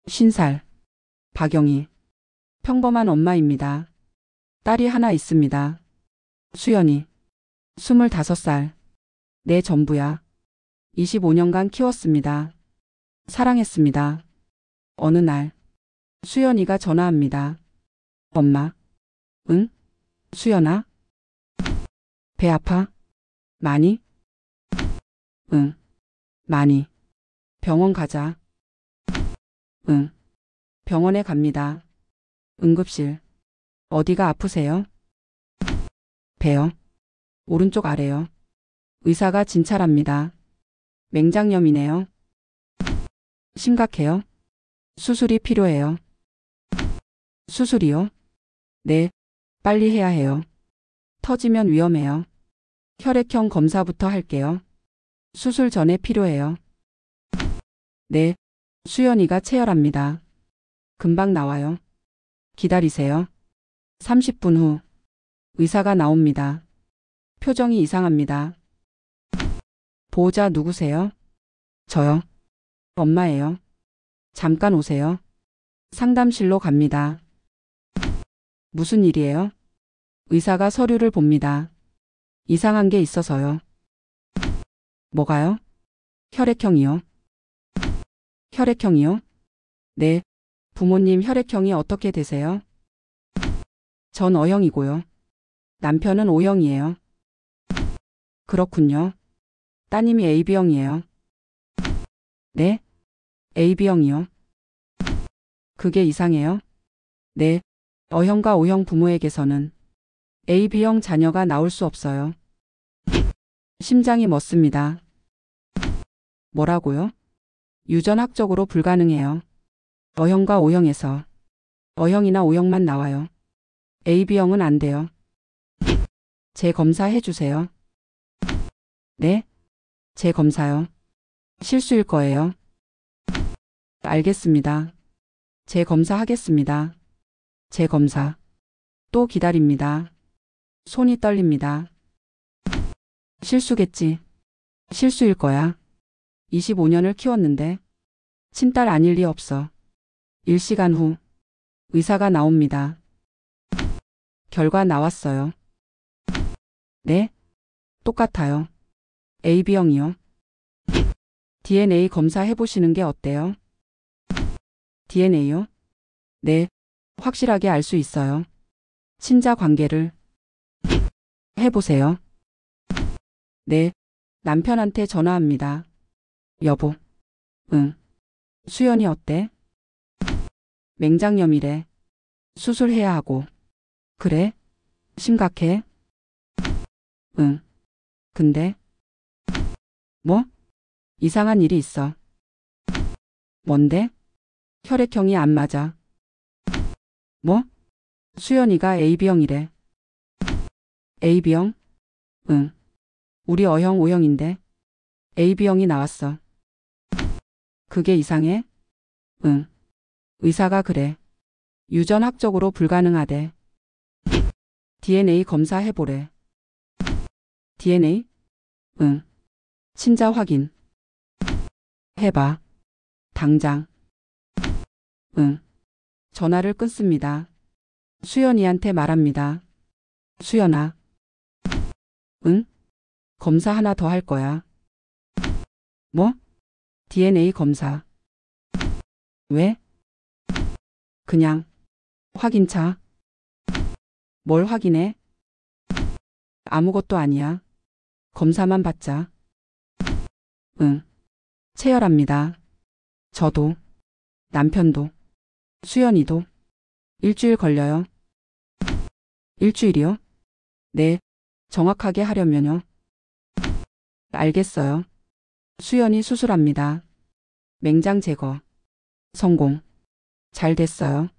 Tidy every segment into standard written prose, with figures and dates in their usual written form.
50살. 박영희. 평범한 엄마입니다. 딸이 하나 있습니다. 수연이. 25살. 내 전부야. 25년간 키웠습니다. 사랑했습니다. 어느 날 수연이가 전화합니다. 엄마. 응? 수연아? 배 아파? 많이? 응. 많이. 병원 가자. 응. 병원에 갑니다. 응급실. 어디가 아프세요? 배요. 오른쪽 아래요. 의사가 진찰합니다. 맹장염이네요. 심각해요. 수술이 필요해요. 수술이요? 네. 빨리 해야 해요. 터지면 위험해요. 혈액형 검사부터 할게요. 수술 전에 필요해요. 네. 수연이가 체열합니다. 금방 나와요. 기다리세요. 30분 후 의사가 나옵니다. 표정이 이상합니다. 보호자 누구세요? 저요. 엄마예요. 잠깐 오세요. 상담실로 갑니다. 무슨 일이에요? 의사가 서류를 봅니다. 이상한 게 있어서요. 뭐가요? 혈액형이요. 혈액형이요? 네. 부모님 혈액형이 어떻게 되세요? 전 O형이고요. 남편은 O형이에요. 그렇군요. 따님이 AB형이에요. 네? AB형이요. 그게 이상해요? 네. O형과 O형 부모에게서는 AB형 자녀가 나올 수 없어요. 심장이 멎습니다. 뭐라고요? 유전학적으로 불가능해요. O형과 O형에서 O형이나 O형만 나와요. AB형은 안 돼요. 재검사 해주세요. 네? 재검사요. 실수일 거예요. 알겠습니다. 재검사 하겠습니다. 재검사. 또 기다립니다. 손이 떨립니다. 실수겠지. 실수일 거야. 25년을 키웠는데 친딸 아닐 리 없어. 1시간 후 의사가 나옵니다. 결과 나왔어요. 네? 똑같아요. AB형이요. DNA 검사해보시는 게 어때요? DNA요? 네, 확실하게 알 수 있어요. 친자 관계를 해보세요. 네, 남편한테 전화합니다. 여보. 응. 수연이 어때? 맹장염이래. 수술해야 하고. 그래? 심각해? 응. 근데? 뭐? 이상한 일이 있어. 뭔데? 혈액형이 안 맞아. 뭐? 수연이가 AB형이래. AB형? 응. 우리 O형 O형인데 AB형이 나왔어. 그게 이상해? 응. 의사가 그래. 유전학적으로 불가능하대. DNA 검사해보래. DNA? 응. 친자 확인. 해봐. 당장. 응. 전화를 끊습니다. 수연이한테 말합니다. 수연아. 응? 검사 하나 더 할 거야. 뭐? DNA 검사. 왜? 그냥 확인차. 뭘 확인해? 아무것도 아니야. 검사만 받자. 응. 체열합니다. 저도. 남편도. 수연이도. 일주일 걸려요. 일주일이요? 네. 정확하게 하려면요. 알겠어요. 수연이 수술합니다. 맹장 제거. 성공. 잘 됐어요.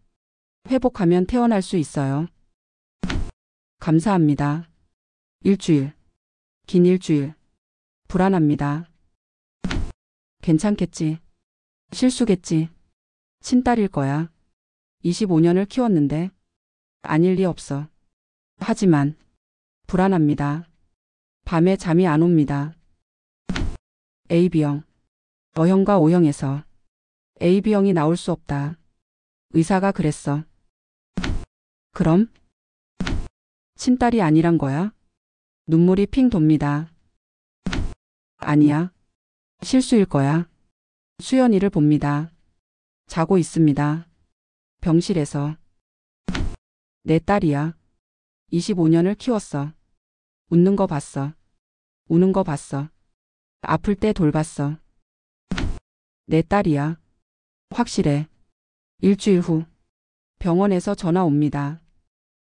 회복하면 퇴원할 수 있어요. 감사합니다. 일주일. 긴 일주일. 불안합니다. 괜찮겠지. 실수겠지. 친딸일 거야. 25년을 키웠는데 아닐 리 없어. 하지만 불안합니다. 밤에 잠이 안 옵니다. AB형. O형과 O형에서 AB형이 나올 수 없다. 의사가 그랬어. 그럼? 친딸이 아니란 거야? 눈물이 핑 돕니다. 아니야. 실수일 거야. 수연이를 봅니다. 자고 있습니다. 병실에서. 내 딸이야. 25년을 키웠어. 웃는 거 봤어. 우는 거 봤어. 아플 때 돌봤어. 내 딸이야. 확실해. 일주일 후 병원에서 전화 옵니다.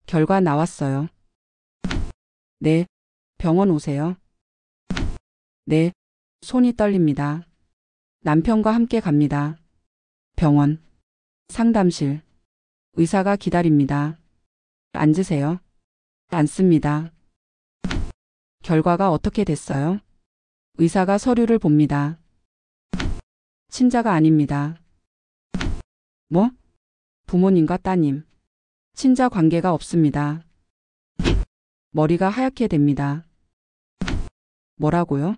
결과 나왔어요. 네, 병원 오세요. 네, 손이 떨립니다. 남편과 함께 갑니다. 병원, 상담실, 의사가 기다립니다. 앉으세요. 앉습니다. 결과가 어떻게 됐어요? 의사가 서류를 봅니다. 친자가 아닙니다. 뭐? 부모님과 따님. 친자 관계가 없습니다. 머리가 하얗게 됩니다. 뭐라고요?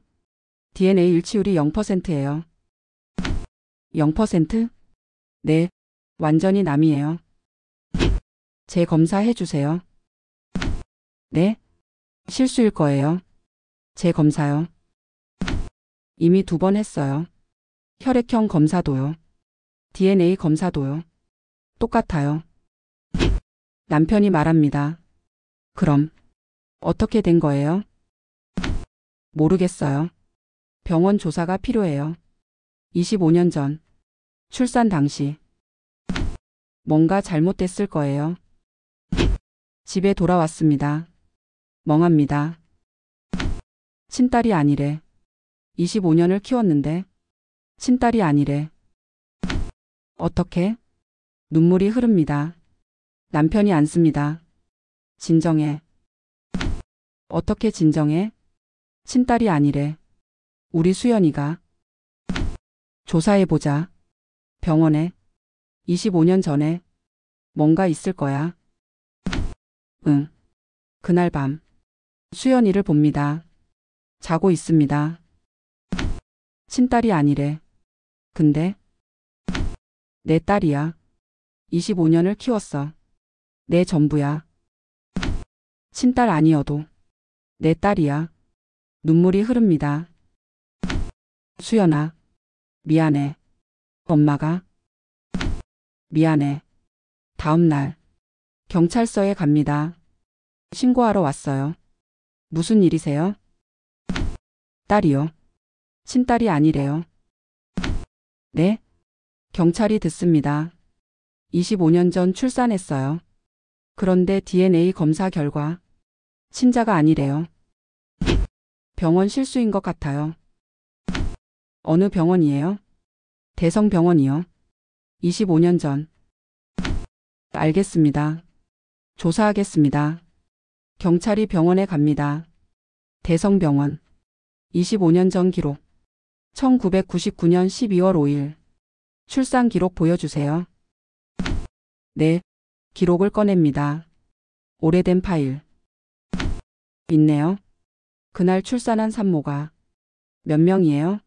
DNA 일치율이 0%예요. 0%? 네, 완전히 남이에요. 재검사해 주세요. 네? 실수일 거예요. 재검사요. 이미 2번 했어요. 혈액형 검사도요. DNA 검사도요. 똑같아요. 남편이 말합니다. 그럼 어떻게 된 거예요? 모르겠어요. 병원 조사가 필요해요. 25년 전 출산 당시 뭔가 잘못됐을 거예요. 집에 돌아왔습니다. 멍합니다. 친딸이 아니래. 25년을 키웠는데 친딸이 아니래. 어떻게? 눈물이 흐릅니다. 남편이 앉습니다. 진정해. 어떻게 진정해? 친딸이 아니래. 우리 수연이가. 조사해보자. 병원에. 25년 전에. 뭔가 있을 거야. 응. 그날 밤. 수연이를 봅니다. 자고 있습니다. 친딸이 아니래. 근데 내 딸이야. 25년을 키웠어. 내 전부야. 친딸 아니어도 내 딸이야. 눈물이 흐릅니다. 수연아, 미안해. 엄마가. 미안해. 다음 날 경찰서에 갑니다. 신고하러 왔어요. 무슨 일이세요? 딸이요. 친딸이 아니래요. 네? 경찰이 듣습니다. 25년 전 출산했어요. 그런데 DNA 검사 결과 친자가 아니래요. 병원 실수인 것 같아요. 어느 병원이에요? 대성병원이요. 25년 전. 알겠습니다. 조사하겠습니다. 경찰이 병원에 갑니다. 대성병원. 25년 전 기록. 1999년 12월 5일. 출산 기록 보여주세요. 네, 기록을 꺼냅니다. 오래된 파일. 있네요. 그날 출산한 산모가 몇 명이에요?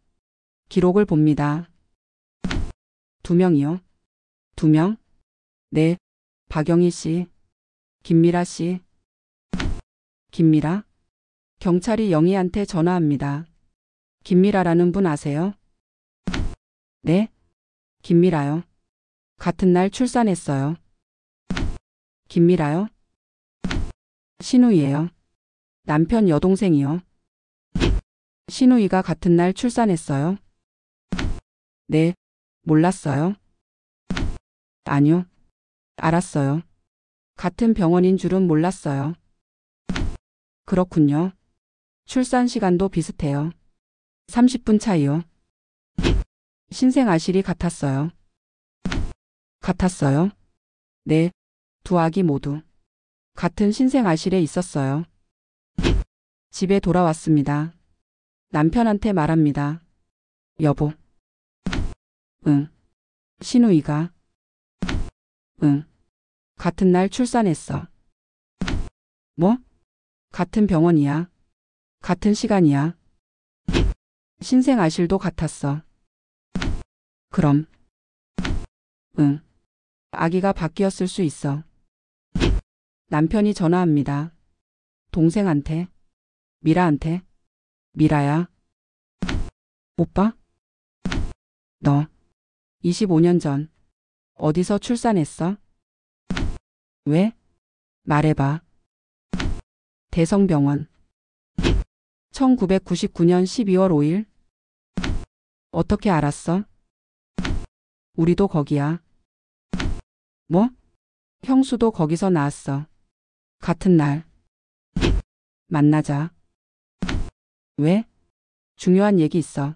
기록을 봅니다. 2명이요. 2명? 네, 박영희 씨, 김미라 씨. 김미라? 경찰이 영희한테 전화합니다. 김미라라는 분 아세요? 네, 김미라요. 같은 날 출산했어요. 김미라요? 신우이예요. 남편 여동생이요. 신우이가 같은 날 출산했어요. 네, 몰랐어요. 아니요, 알았어요. 같은 병원인 줄은 몰랐어요. 그렇군요. 출산 시간도 비슷해요. 30분 차이요. 신생아실이 같았어요. 같았어요? 네, 두 아기 모두 같은 신생아실에 있었어요. 집에 돌아왔습니다. 남편한테 말합니다. 여보. 응. 신우이가. 응. 같은 날 출산했어. 뭐? 같은 병원이야. 같은 시간이야. 신생아실도 같았어. 그럼 응. 아기가 바뀌었을 수 있어. 남편이 전화합니다. 동생한테. 미라한테. 미라야. 오빠? 너 25년 전 어디서 출산했어? 왜? 말해봐. 대성병원. 1999년 12월 5일. 어떻게 알았어? 우리도 거기야. 뭐? 형수도 거기서 나왔어. 같은 날. 만나자. 왜? 중요한 얘기 있어.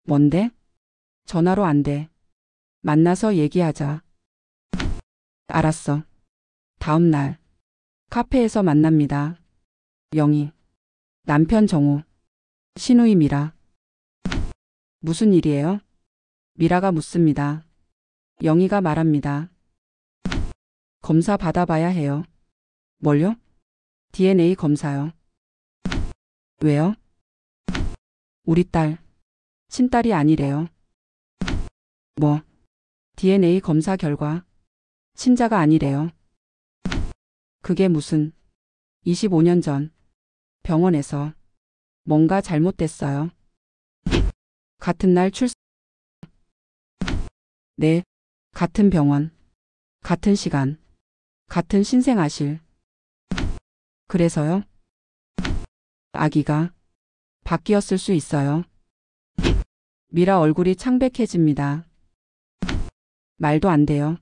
뭔데? 전화로 안 돼. 만나서 얘기하자. 알았어. 다음 날. 카페에서 만납니다. 영희. 남편 정우. 신우이 미라. 무슨 일이에요? 미라가 묻습니다. 영희가 말합니다. 검사 받아봐야 해요. 뭘요? DNA 검사요. 왜요? 우리 딸. 친딸이 아니래요. 뭐? DNA 검사 결과. 친자가 아니래요. 그게 무슨. 25년 전. 병원에서. 뭔가 잘못됐어요. 같은 날 출산. 네. 같은 병원. 같은 시간. 같은 신생아실. 그래서요? 아기가 바뀌었을 수 있어요. 미라 얼굴이 창백해집니다. 말도 안 돼요.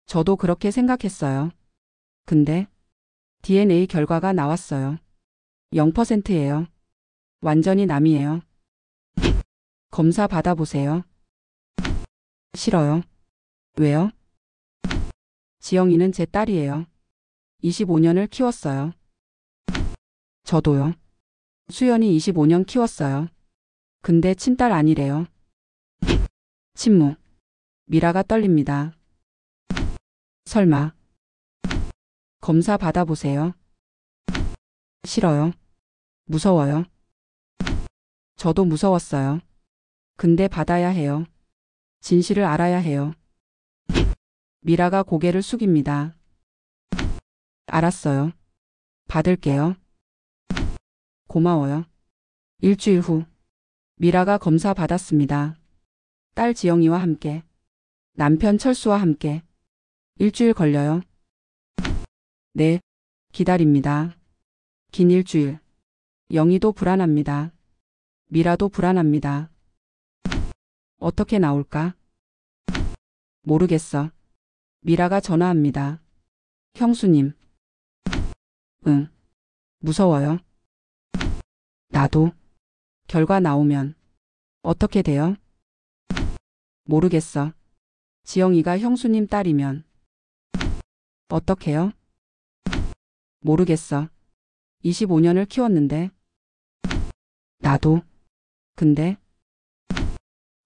저도 그렇게 생각했어요. 근데 DNA 결과가 나왔어요. 0%예요. 완전히 남이에요. 검사 받아보세요. 싫어요. 왜요? 지영이는 제 딸이에요. 25년을 키웠어요. 저도요. 수연이 25년 키웠어요. 근데 친딸 아니래요. 침묵. 미라가 떨립니다. 설마. 검사 받아보세요. 싫어요. 무서워요. 저도 무서웠어요. 근데 받아야 해요. 진실을 알아야 해요. 미라가 고개를 숙입니다. 알았어요. 받을게요. 고마워요. 일주일 후. 미라가 검사 받았습니다. 딸 지영이와 함께. 남편 철수와 함께. 일주일 걸려요. 네. 기다립니다. 긴 일주일. 영희도 불안합니다. 미라도 불안합니다. 어떻게 나올까? 모르겠어. 미라가 전화합니다. 형수님. 응. 무서워요. 나도. 결과 나오면 어떻게 돼요? 모르겠어. 지영이가 형수님 딸이면 어떡해요? 모르겠어. 25년을 키웠는데. 나도. 근데.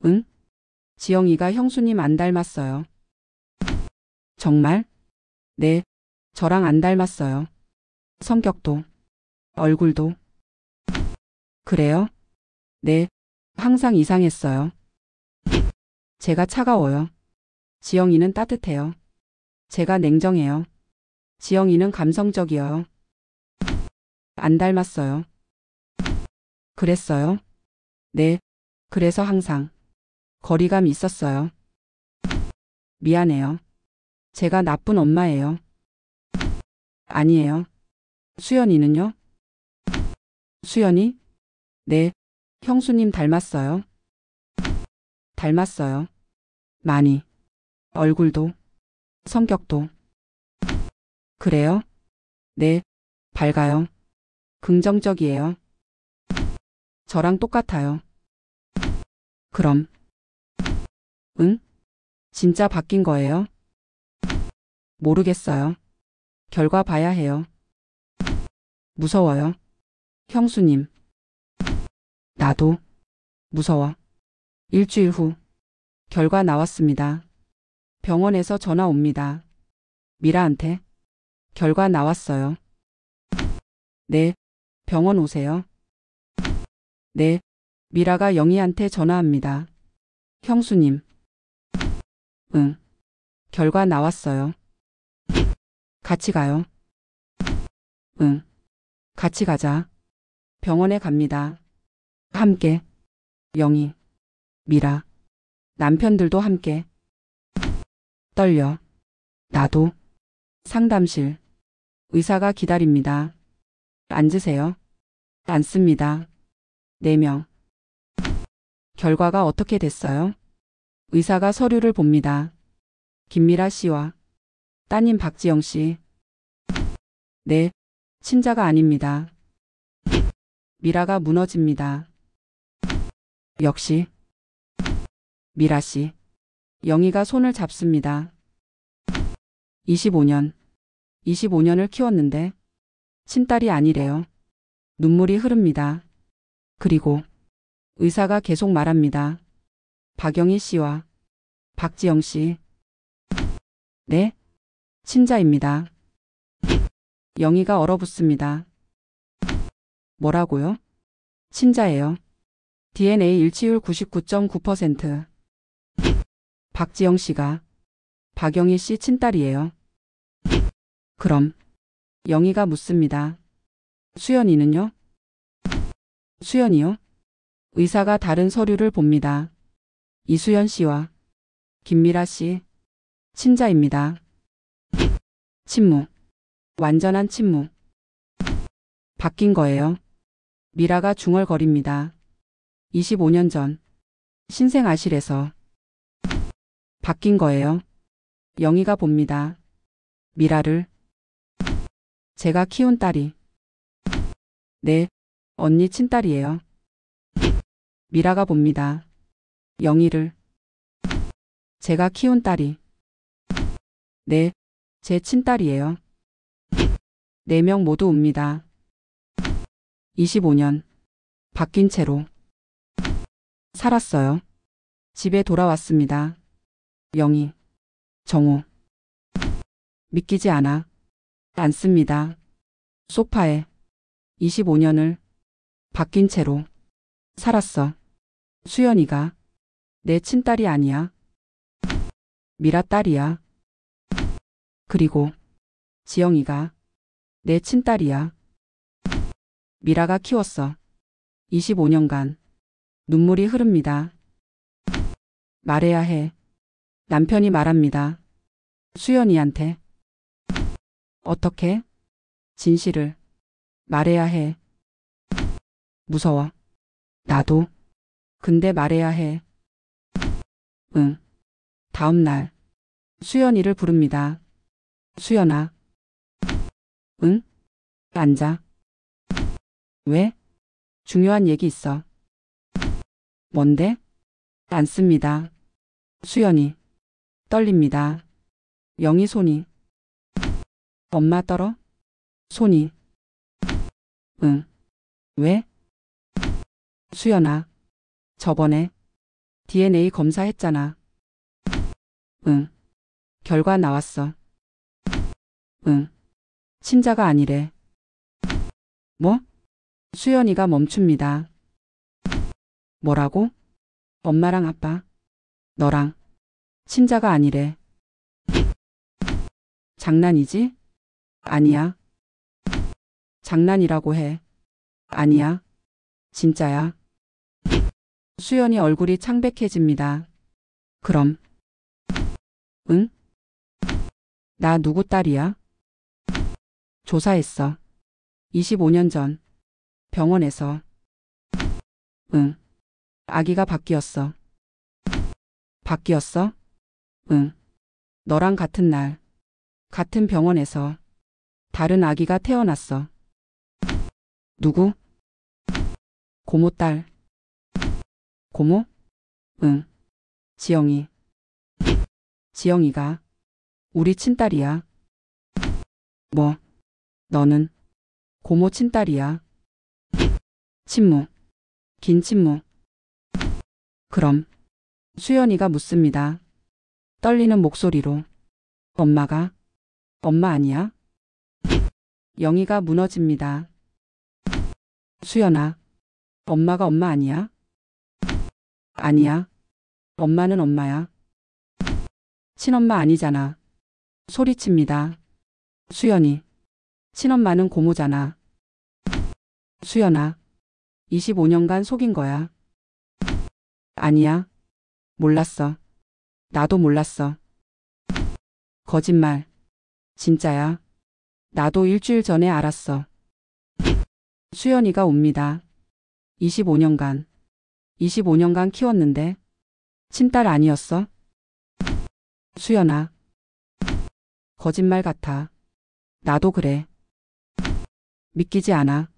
응? 지영이가 형수님 안 닮았어요. 정말? 네. 저랑 안 닮았어요. 성격도. 얼굴도. 그래요? 네. 항상 이상했어요. 제가 차가워요. 지영이는 따뜻해요. 제가 냉정해요. 지영이는 감성적이어요. 안 닮았어요. 그랬어요? 네. 그래서 항상 거리감 있었어요. 미안해요. 제가 나쁜 엄마예요. 아니에요. 수연이는요? 수연이? 네. 형수님 닮았어요. 닮았어요. 많이. 얼굴도. 성격도. 그래요? 네. 밝아요. 긍정적이에요. 저랑 똑같아요. 그럼. 응? 진짜 바뀐 거예요? 모르겠어요. 결과 봐야 해요. 무서워요. 형수님. 나도. 무서워. 일주일 후. 결과 나왔습니다. 병원에서 전화 옵니다. 미라한테. 결과 나왔어요. 네. 병원 오세요. 네. 미라가 영희한테 전화합니다. 형수님. 응. 결과 나왔어요. 같이 가요. 응. 같이 가자. 병원에 갑니다. 함께. 영희, 미라, 남편들도 함께. 떨려. 나도. 상담실. 의사가 기다립니다. 앉으세요. 앉습니다. 4명. 결과가 어떻게 됐어요? 의사가 서류를 봅니다. 김미라 씨와 따님 박지영 씨. 네, 친자가 아닙니다. 미라가 무너집니다. 역시. 미라 씨. 영희가 손을 잡습니다. 25년을 키웠는데 친딸이 아니래요. 눈물이 흐릅니다. 그리고 의사가 계속 말합니다. 박영희 씨와 박지영 씨. 네, 친자입니다. 영희가 얼어붙습니다. 뭐라고요? 친자예요. DNA 일치율 99.9%. 박지영 씨가 박영희 씨 친딸이에요. 그럼 영희가 묻습니다. 수연이는요? 수연이요? 의사가 다른 서류를 봅니다. 이수연 씨와 김미라 씨. 친자입니다. 침묵. 완전한 침묵. 바뀐 거예요. 미라가 중얼거립니다. 25년 전 신생아실에서. 바뀐 거예요. 영희가 봅니다. 미라를. 제가 키운 딸이. 네, 언니 친딸이에요. 미라가 봅니다. 영희를. 제가 키운 딸이. 네, 제 친딸이에요. 4명 모두 웁니다. 25년. 바뀐 채로. 살았어요. 집에 돌아왔습니다. 영희. 정우. 믿기지 않습니다. 소파에 25년을 바뀐 채로 살았어. 수연이가 내 친딸이 아니야. 미라 딸이야. 그리고 지영이가 내 친딸이야. 미라가 키웠어. 25년간. 눈물이 흐릅니다. 말해야 해. 남편이 말합니다. 수연이한테. 어떻게? 진실을 말해야 해. 무서워. 나도. 근데 말해야 해. 응. 다음 날 수연이를 부릅니다. 수연아. 응? 앉아. 왜? 중요한 얘기 있어. 뭔데? 앉습니다. 수연이. 떨립니다. 영희 손이. 엄마 떨어? 손이. 응. 왜? 수연아. 저번에 DNA 검사했잖아. 응. 결과 나왔어. 응. 친자가 아니래. 뭐? 수연이가 멈춥니다. 뭐라고? 엄마랑 아빠. 너랑. 친자가 아니래. 장난이지? 아니야. 장난이라고 해. 아니야. 진짜야. 수연이 얼굴이 창백해집니다. 그럼. 응? 나 누구 딸이야? 조사했어. 25년 전. 병원에서. 응. 아기가 바뀌었어. 바뀌었어? 응. 너랑 같은 날. 같은 병원에서. 다른 아기가 태어났어. 누구? 고모 딸. 고모? 응. 지영이. 지영이가 우리 친딸이야. 뭐? 너는 고모 친딸이야. 침묵. 긴 침묵. 그럼 수연이가 묻습니다. 떨리는 목소리로. 엄마가? 엄마 아니야? 영희가 무너집니다. 수연아. 엄마가 엄마 아니야? 아니야. 엄마는 엄마야. 친엄마 아니잖아. 소리칩니다. 수연이. 친엄마는 고모잖아. 수연아. 25년간 속인 거야. 아니야. 몰랐어. 나도 몰랐어. 거짓말. 진짜야. 나도 일주일 전에 알았어. 수연이가 옵니다. 25년간 키웠는데 친딸 아니었어? 수연아. 거짓말 같아. 나도 그래. 믿기지 않아.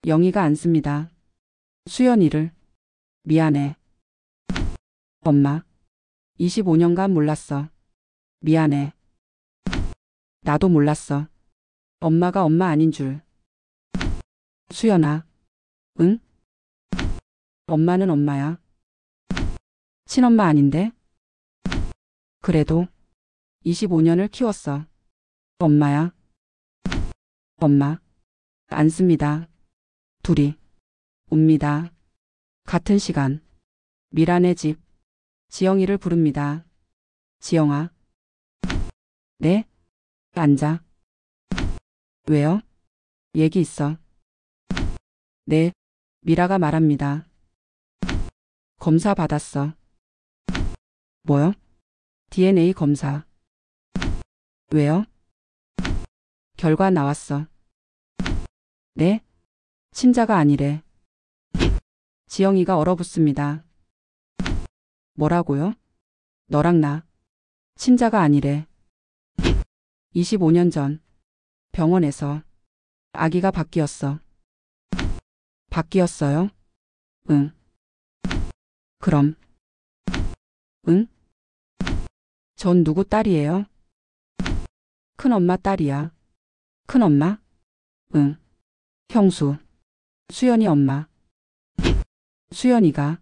영희가 안습니다. 수연이를. 미안해. 엄마. 25년간 몰랐어. 미안해. 나도 몰랐어. 엄마가 엄마 아닌 줄. 수연아. 응? 엄마는 엄마야. 친엄마 아닌데? 그래도 25년을 키웠어. 엄마야. 엄마. 안습니다. 둘이. 옵니다. 같은 시간. 미란의 집. 지영이를 부릅니다. 지영아. 네? 앉아. 왜요? 얘기 있어. 네. 미라가 말합니다. 검사 받았어. 뭐요? DNA 검사. 왜요? 결과 나왔어. 네? 친자가 아니래. 지영이가 얼어붙습니다. 뭐라고요? 너랑 나. 친자가 아니래. 25년 전 병원에서 아기가 바뀌었어. 바뀌었어요? 응. 그럼. 응? 전 누구 딸이에요? 큰엄마 딸이야. 큰엄마? 응. 형수. 수연이 엄마. 수연이가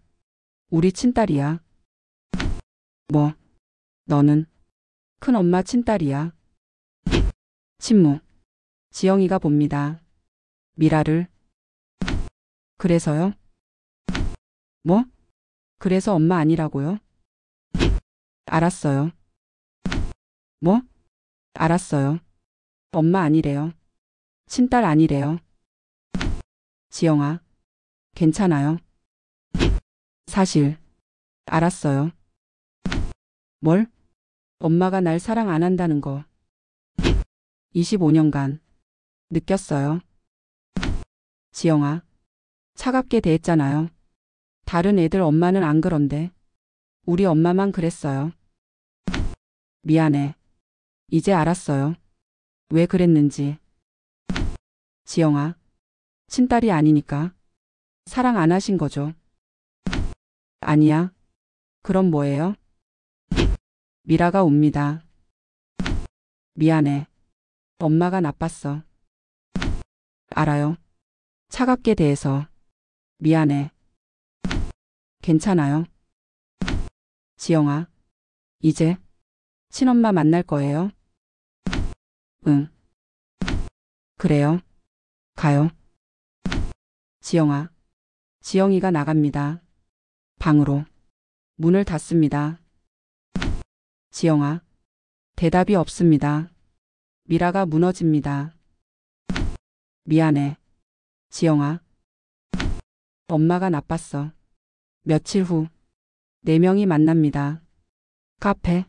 우리 친딸이야. 뭐? 너는 큰엄마 친딸이야. 침묵. 지영이가 봅니다. 미라를. 그래서요? 뭐? 그래서 엄마 아니라고요? 알았어요. 뭐? 알았어요. 엄마 아니래요. 친딸 아니래요. 지영아. 괜찮아요. 사실. 알았어요. 뭘? 엄마가 날 사랑 안 한다는 거. 25년간. 느꼈어요. 지영아. 차갑게 대했잖아요. 다른 애들 엄마는 안 그런데. 우리 엄마만 그랬어요. 미안해. 이제 알았어요. 왜 그랬는지. 지영아. 친딸이 아니니까. 사랑 안 하신 거죠? 아니야. 그럼 뭐예요? 미라가 옵니다. 미안해. 엄마가 나빴어. 알아요. 차갑게 대해서. 미안해. 괜찮아요. 지영아. 이제 친엄마 만날 거예요? 응. 그래요. 가요. 지영아. 지영이가 나갑니다. 방으로. 문을 닫습니다. 지영아. 대답이 없습니다. 미라가 무너집니다. 미안해. 지영아. 엄마가 나빴어. 며칠 후. 4명이 만납니다. 카페.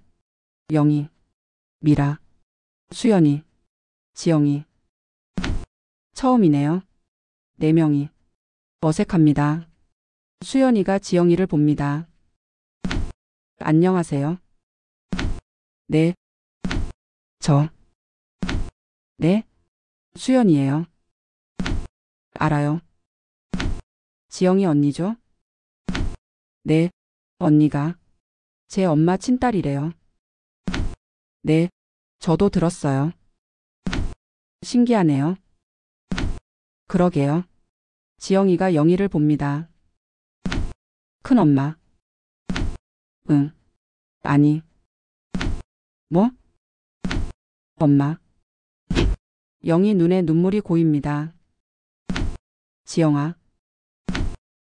영희. 미라. 수연이. 지영이. 처음이네요. 4명이. 어색합니다. 수연이가 지영이를 봅니다. 안녕하세요. 네. 저. 네? 수연이에요. 알아요. 지영이 언니죠? 네. 언니가 제 엄마 친딸이래요. 네. 저도 들었어요. 신기하네요. 그러게요. 지영이가 영희를 봅니다. 큰엄마. 응. 아니. 뭐? 엄마. 영희 눈에 눈물이 고입니다. 지영아.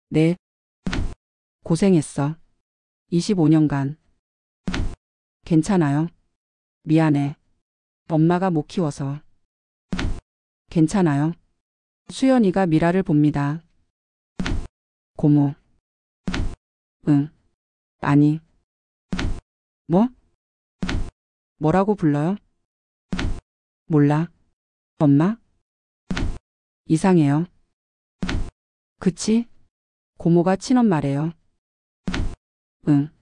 네. 고생했어. 25년간. 괜찮아요. 미안해. 엄마가 못 키워서. 괜찮아요. 수연이가 미라를 봅니다. 고모. 응. 아니. 뭐? 뭐라고 불러요? 몰라. 엄마? 이상해요. 그치? 고모가 친엄마래요. 응.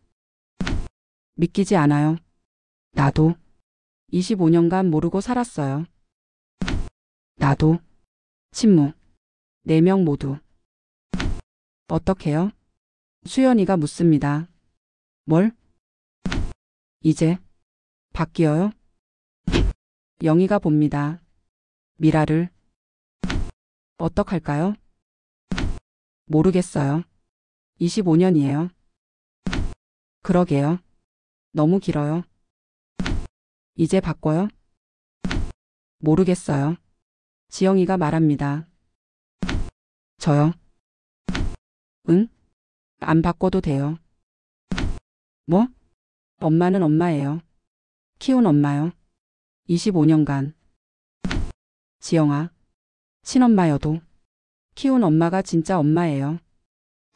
믿기지 않아요. 나도 25년간 모르고 살았어요. 나도. 친묵. 4명 모두. 어떡해요? 수연이가 묻습니다. 뭘? 이제 바뀌어요? 영희가 봅니다. 미라를. 어떡할까요? 모르겠어요. 25년이에요. 그러게요. 너무 길어요. 이제 바꿔요? 모르겠어요. 지영이가 말합니다. 저요? 응? 안 바꿔도 돼요. 뭐? 엄마는 엄마예요. 키운 엄마요. 25년간. 지영아. 친엄마여도 키운 엄마가 진짜 엄마예요.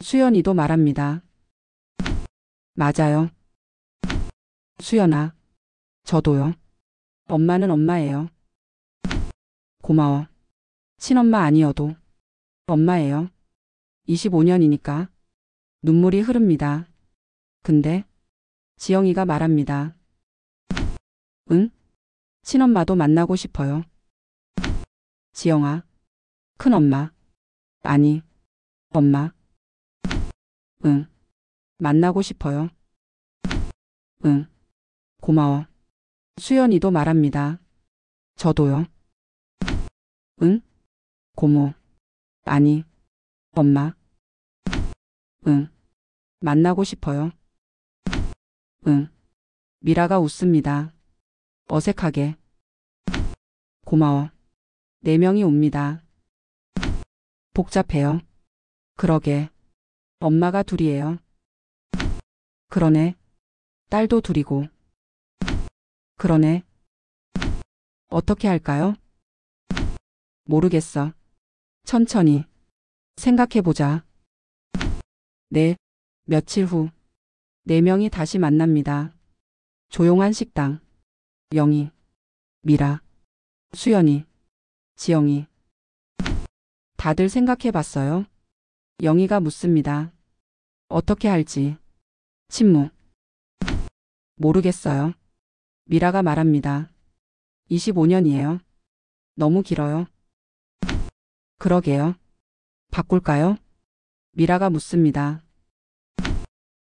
수연이도 말합니다. 맞아요. 수연아. 저도요. 엄마는 엄마예요. 고마워. 친엄마 아니어도 엄마예요. 25년이니까. 눈물이 흐릅니다. 근데 지영이가 말합니다. 응? 친엄마도 만나고 싶어요. 지영아. 큰엄마. 아니. 엄마. 응. 만나고 싶어요. 응. 고마워. 수연이도 말합니다. 저도요. 응? 고모. 아니. 엄마. 응. 만나고 싶어요. 응. 미라가 웃습니다. 어색하게. 고마워. 4명이 옵니다. 복잡해요. 그러게. 엄마가 둘이에요. 그러네. 딸도 둘이고. 그러네. 어떻게 할까요? 모르겠어. 천천히 생각해보자. 네. 며칠 후 4명이 다시 만납니다. 조용한 식당. 영희, 미라, 수연이, 지영이. 다들 생각해봤어요? 영희가 묻습니다. 어떻게 할지. 침묵. 모르겠어요. 미라가 말합니다. 25년이에요. 너무 길어요. 그러게요. 바꿀까요? 미라가 묻습니다.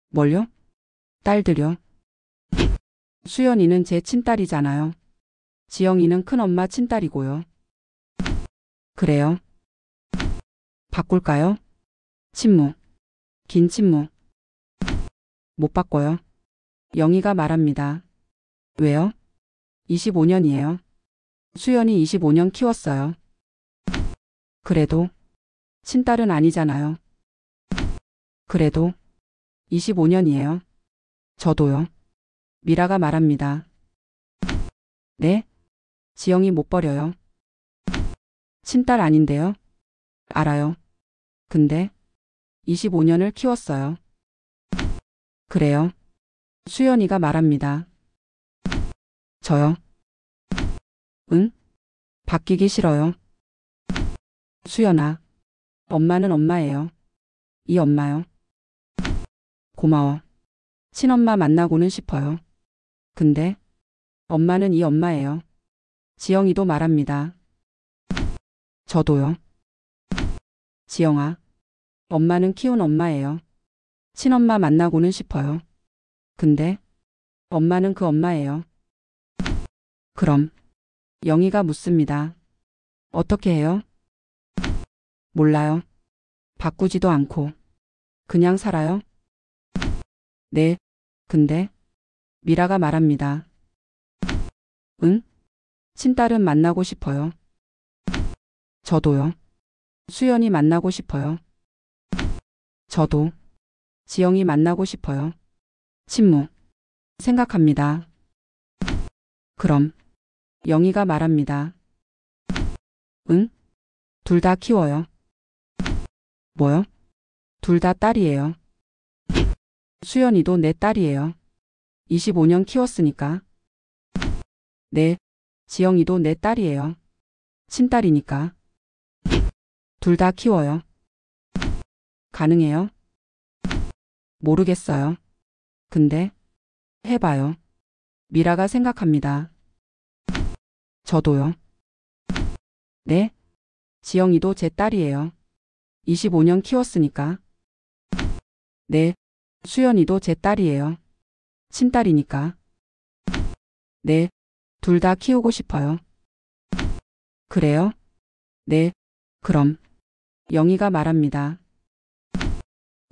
뭘요? 딸들요. 수연이는 제 친딸이잖아요. 지영이는 큰엄마 친딸이고요. 그래요. 바꿀까요? 침묵. 긴 침묵. 못 바꿔요. 영희가 말합니다. 왜요? 25년이에요. 수연이 25년 키웠어요. 그래도 친딸은 아니잖아요. 그래도 25년이에요. 저도요. 미라가 말합니다. 네? 지영이 못 버려요. 친딸 아닌데요. 알아요. 근데 25년을 키웠어요. 그래요. 수연이가 말합니다. 저요. 응? 바뀌기 싫어요. 수연아. 엄마는 엄마예요. 이 엄마요. 고마워. 친엄마 만나고는 싶어요. 근데 엄마는 이 엄마예요. 지영이도 말합니다. 저도요. 지영아. 엄마는 키운 엄마예요. 친엄마 만나고는 싶어요. 근데 엄마는 그 엄마예요. 그럼 영희가 묻습니다. 어떻게 해요? 몰라요. 바꾸지도 않고 그냥 살아요? 네. 근데 미라가 말합니다. 응? 친딸은 만나고 싶어요. 저도요. 수연이 만나고 싶어요. 저도. 지영이 만나고 싶어요. 침묵. 생각합니다. 그럼 영희가 말합니다. 응? 둘 다 키워요. 뭐요? 둘 다 딸이에요. 수연이도 내 딸이에요. 25년 키웠으니까. 네, 지영이도 내 딸이에요. 친딸이니까. 둘 다 키워요. 가능해요? 모르겠어요. 근데 해봐요. 미라가 생각합니다. 저도요. 네? 지영이도 제 딸이에요. 25년 키웠으니까. 네, 수연이도 제 딸이에요. 친딸이니까. 네, 둘 다 키우고 싶어요. 그래요? 네, 그럼 영희가 말합니다.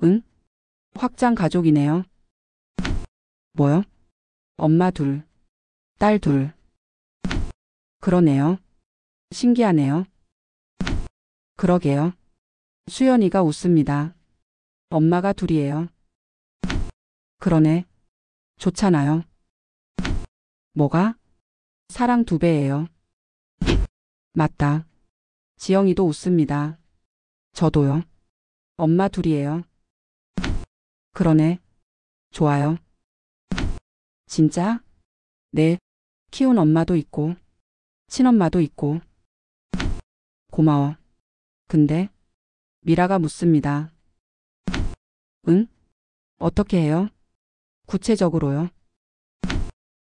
응? 확장 가족이네요. 뭐요? 엄마 둘, 딸 둘. 그러네요. 신기하네요. 그러게요. 수연이가 웃습니다. 엄마가 둘이에요. 그러네. 좋잖아요. 뭐가? 사랑 2배예요. 맞다. 지영이도 웃습니다. 저도요. 엄마 둘이에요. 그러네. 좋아요. 진짜? 네. 키운 엄마도 있고, 친엄마도 있고. 고마워. 근데 미라가 묻습니다. 응? 어떻게 해요? 구체적으로요?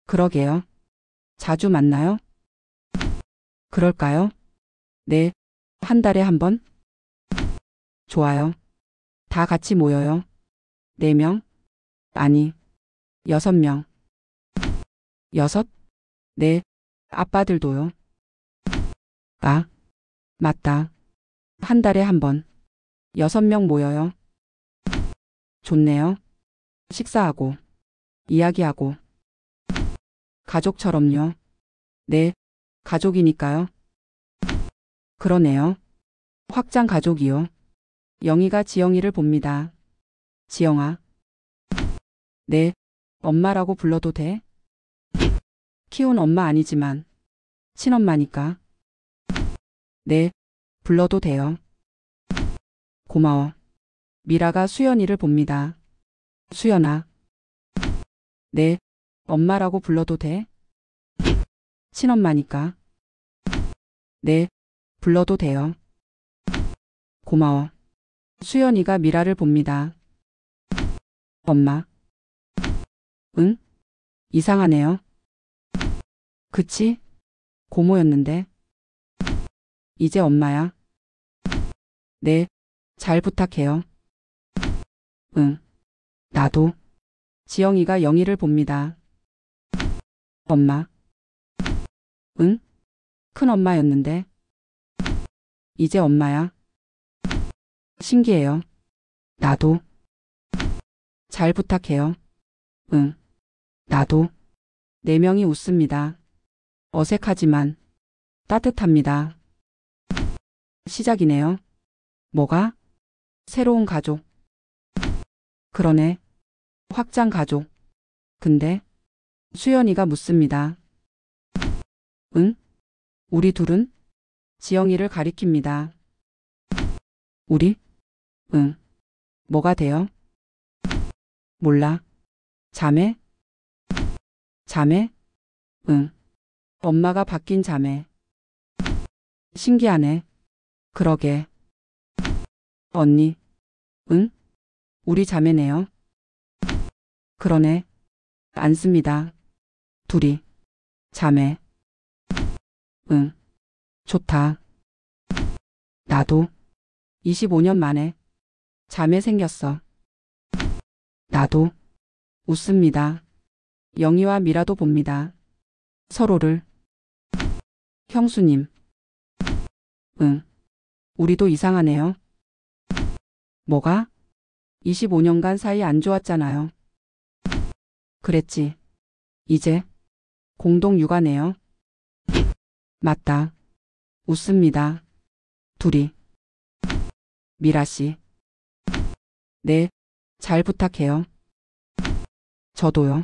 그러게요. 자주 만나요? 그럴까요? 네. 한 달에 한 번? 좋아요. 다 같이 모여요. 4명? 아니, 6명. 6? 네. 아빠들도요. 아, 맞다. 한 달에 한 번. 6명 모여요. 좋네요. 식사하고, 이야기하고. 가족처럼요. 네, 가족이니까요. 그러네요. 확장 가족이요. 영희가 지영이를 봅니다. 지영아. 네, 엄마라고 불러도 돼? 키운 엄마 아니지만 친엄마니까. 네, 불러도 돼요. 고마워. 미라가 수연이를 봅니다. 수연아. 네, 엄마라고 불러도 돼? 친엄마니까. 네, 불러도 돼요. 고마워. 수연이가 미라를 봅니다. 엄마. 응? 이상하네요. 그치? 고모였는데. 이제 엄마야. 네, 잘 부탁해요. 응, 나도. 지영이가 영희를 봅니다. 엄마. 응? 큰엄마였는데. 이제 엄마야. 신기해요. 나도. 잘 부탁해요. 응, 나도. 4명이 웃습니다. 어색하지만 따뜻합니다. 시작이네요. 뭐가? 새로운 가족. 그러네. 확장 가족. 근데 수연이가 묻습니다. 응? 우리 둘은? 지영이를 가리킵니다. 우리? 응. 뭐가 돼요? 몰라. 자매? 자매? 응. 엄마가 바뀐 자매. 신기하네. 그러게. 언니. 응? 우리 자매네요. 그러네. 안습니다. 둘이. 자매. 응. 좋다. 나도. 25년 만에 자매 생겼어. 나도. 웃습니다. 영희와 미라도 봅니다. 서로를. 형수님. 응. 우리도 이상하네요. 뭐가? 25년간 사이 안 좋았잖아요. 그랬지. 이제 공동 육아네요. 맞다. 웃습니다. 둘이. 미라 씨. 네, 잘 부탁해요. 저도요.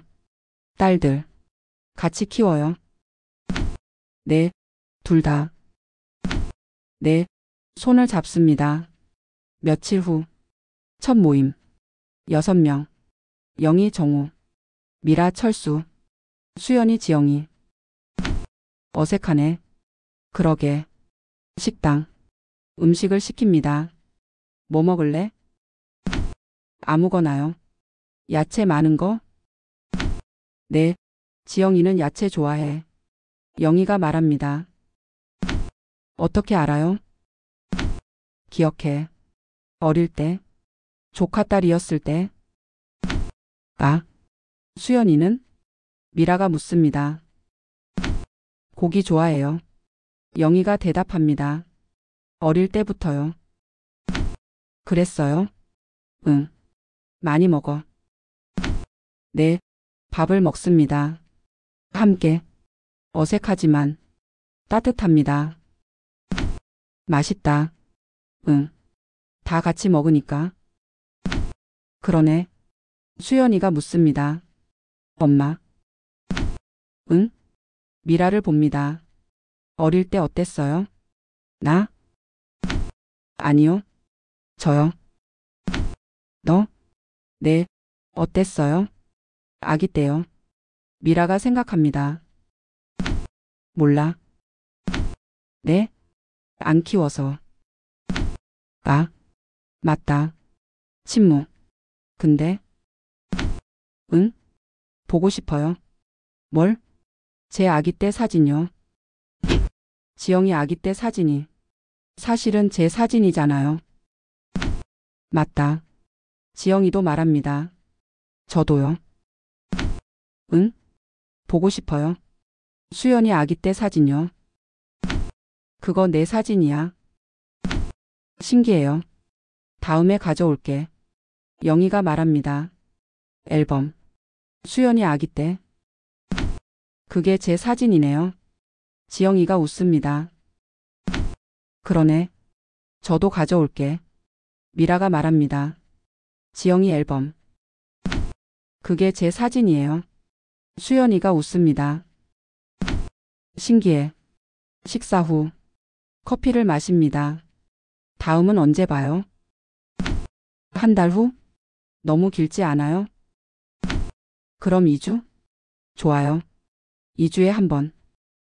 딸들 같이 키워요. 네, 둘 다. 네, 손을 잡습니다. 며칠 후, 첫 모임. 6명. 영희, 정우, 미라, 철수, 수연이, 지영이. 어색하네. 그러게. 식당. 음식을 시킵니다. 뭐 먹을래? 아무거나요. 야채 많은 거? 네, 지영이는 야채 좋아해. 영희가 말합니다. 어떻게 알아요? 기억해. 어릴 때, 조카 딸이었을 때. 아, 수연이는? 미라가 묻습니다. 고기 좋아해요. 영희가 대답합니다. 어릴 때부터요. 그랬어요? 응. 많이 먹어. 네, 밥을 먹습니다. 함께. 어색하지만 따뜻합니다. 맛있다. 응. 다 같이 먹으니까. 그러네. 수연이가 묻습니다. 엄마. 응? 미라를 봅니다. 어릴 때 어땠어요? 나? 아니요. 저요. 너? 네. 어땠어요? 아기 때요. 미라가 생각합니다. 몰라. 네? 안 키워서. 아, 맞다. 침묵. 근데? 응? 보고 싶어요. 뭘? 제 아기 때 사진요. 지영이 아기 때 사진이. 사실은 제 사진이잖아요. 맞다. 지영이도 말합니다. 저도요. 응? 보고 싶어요. 수연이 아기 때 사진요. 그거 내 사진이야. 신기해요. 다음에 가져올게. 영희가 말합니다. 앨범. 수연이 아기 때. 그게 제 사진이네요. 지영이가 웃습니다. 그러네. 저도 가져올게. 미라가 말합니다. 지영이 앨범. 그게 제 사진이에요. 수연이가 웃습니다. 신기해. 식사 후 커피를 마십니다. 다음은 언제 봐요? 한 달 후? 너무 길지 않아요? 그럼 2주? 좋아요. 2주에 한 번.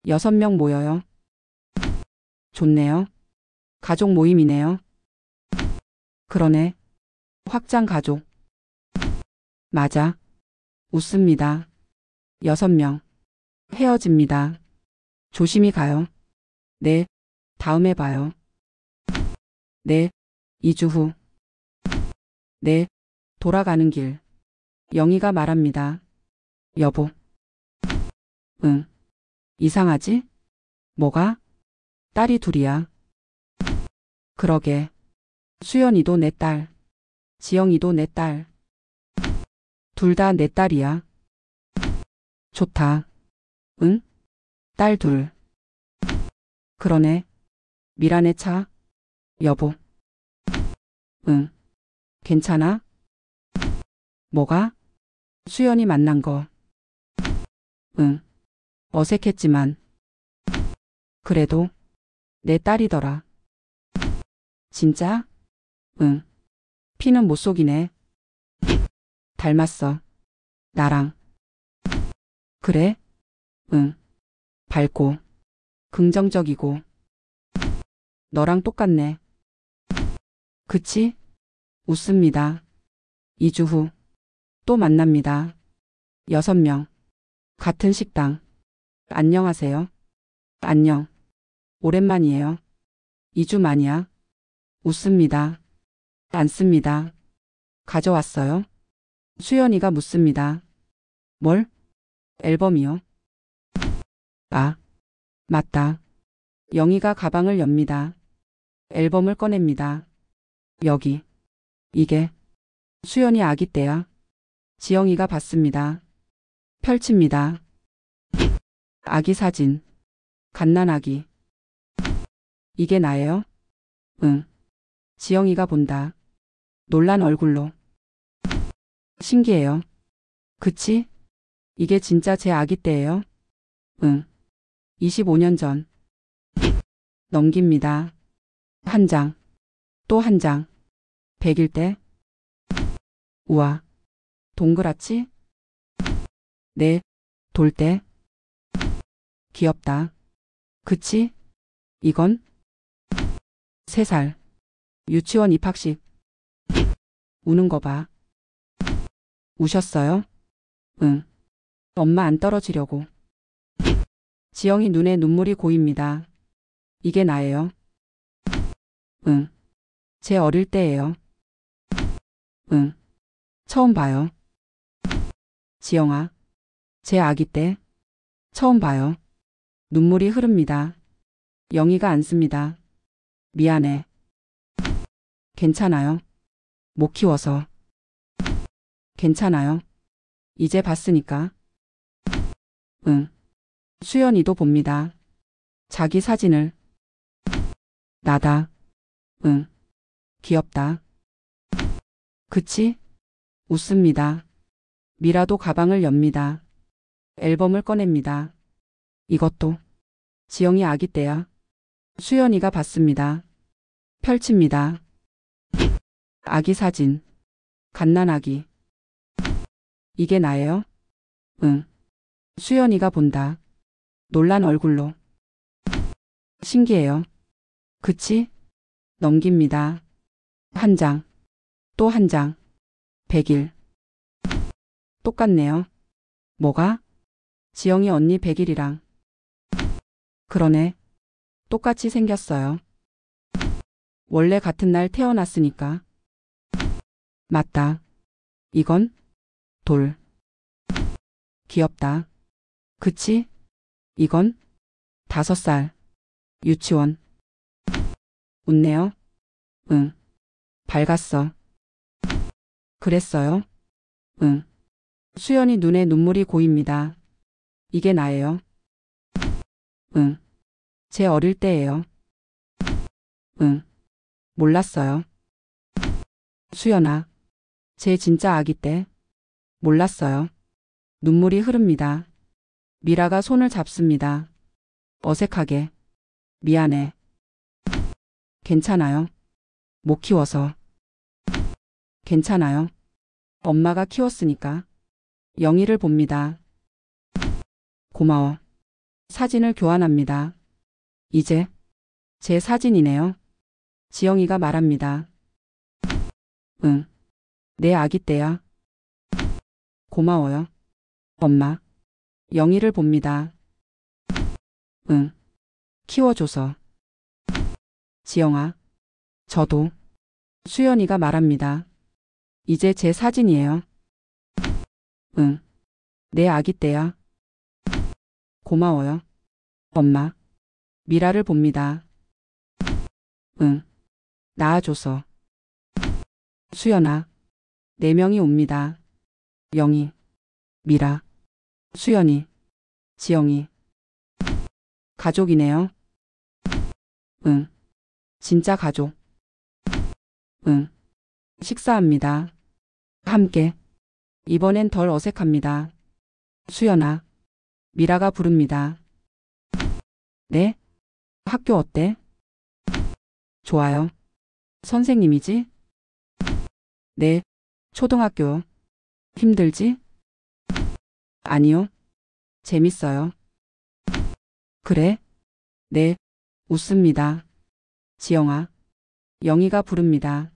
6명 모여요. 좋네요. 가족 모임이네요. 그러네. 확장 가족. 맞아. 웃습니다. 6명. 헤어집니다. 조심히 가요. 네. 다음에 봐요. 네. 2주 후. 네. 돌아가는 길. 영희가 말합니다. 여보. 응. 이상하지? 뭐가? 딸이 둘이야. 그러게. 수연이도 내 딸. 지영이도 내 딸. 둘 다 내 딸이야. 좋다. 응? 딸 둘. 그러네. 미란의 차. 여보. 응. 괜찮아? 뭐가? 수연이 만난 거. 응. 어색했지만. 그래도 내 딸이더라. 진짜? 응. 피는 못 속이네. 닮았어. 나랑. 그래? 응. 밝고 긍정적이고 너랑 똑같네. 그치? 웃습니다. 2주 후 또 만납니다. 6명. 같은 식당. 안녕하세요. 안녕. 오랜만이에요. 2주 만이야. 웃습니다. 앉습니다. 가져왔어요? 수연이가 묻습니다. 뭘? 앨범이요. 아, 맞다. 영희가 가방을 엽니다. 앨범을 꺼냅니다. 여기. 이게 수연이 아기 때야. 지영이가 봤습니다. 펼칩니다. 아기 사진. 갓난아기. 이게 나예요? 응. 지영이가 본다. 놀란 얼굴로. 신기해요. 그치? 이게 진짜 제 아기 때예요? 응. 25년 전. 넘깁니다. 한 장, 또 한 장. 100일 때. 우와. 동그랗지? 네. 돌 때. 귀엽다. 그치? 이건? 3살. 유치원 입학식. 우는 거 봐. 우셨어요? 응. 엄마 안 떨어지려고. 지영이 눈에 눈물이 고입니다. 이게 나예요? 응. 제 어릴 때예요. 응. 처음 봐요. 지영아. 제 아기 때. 처음 봐요. 눈물이 흐릅니다. 영희가 안습니다. 미안해. 괜찮아요. 못 키워서. 괜찮아요. 이제 봤으니까. 응. 수연이도 봅니다. 자기 사진을. 나다. 응. 귀엽다. 그치? 웃습니다. 미라도 가방을 엽니다. 앨범을 꺼냅니다. 이것도 지영이 아기 때야. 수연이가 봤습니다. 펼칩니다. 아기 사진. 갓난아기. 이게 나예요? 응. 수연이가 본다. 놀란 얼굴로. 신기해요. 그치? 넘깁니다. 한 장, 또 한 장. 100일. 똑같네요. 뭐가? 지영이 언니 100일이랑. 그러네. 똑같이 생겼어요. 원래 같은 날 태어났으니까. 맞다. 이건? 돌. 귀엽다. 그치? 이건? 5살. 유치원. 웃네요. 응. 밝았어. 그랬어요? 응. 수연이 눈에 눈물이 고입니다. 이게 나예요? 응. 제 어릴 때예요. 응. 몰랐어요. 수연아. 제 진짜 아기 때. 몰랐어요. 눈물이 흐릅니다. 미라가 손을 잡습니다. 어색하게. 미안해. 괜찮아요. 못 키워서. 괜찮아요. 엄마가 키웠으니까. 영희를 봅니다. 고마워. 사진을 교환합니다. 이제 제 사진이네요. 지영이가 말합니다. 응. 내 아기 때야. 고마워요. 엄마. 영희를 봅니다. 응. 키워줘서. 지영아. 저도. 수연이가 말합니다. 이제 제 사진이에요. 응. 내 아기 때야. 고마워요. 엄마. 미라를 봅니다. 응. 낳아줘서. 수연아. 4명이 옵니다. 영희. 미라. 수연이. 지영이. 가족이네요. 응. 진짜 가족. 응. 식사합니다. 함께. 이번엔 덜 어색합니다. 수연아. 미라가 부릅니다. 네? 학교 어때? 좋아요. 선생님이지? 네. 초등학교. 힘들지? 아니요. 재밌어요. 그래? 네. 웃습니다. 지영아. 영희가 부릅니다.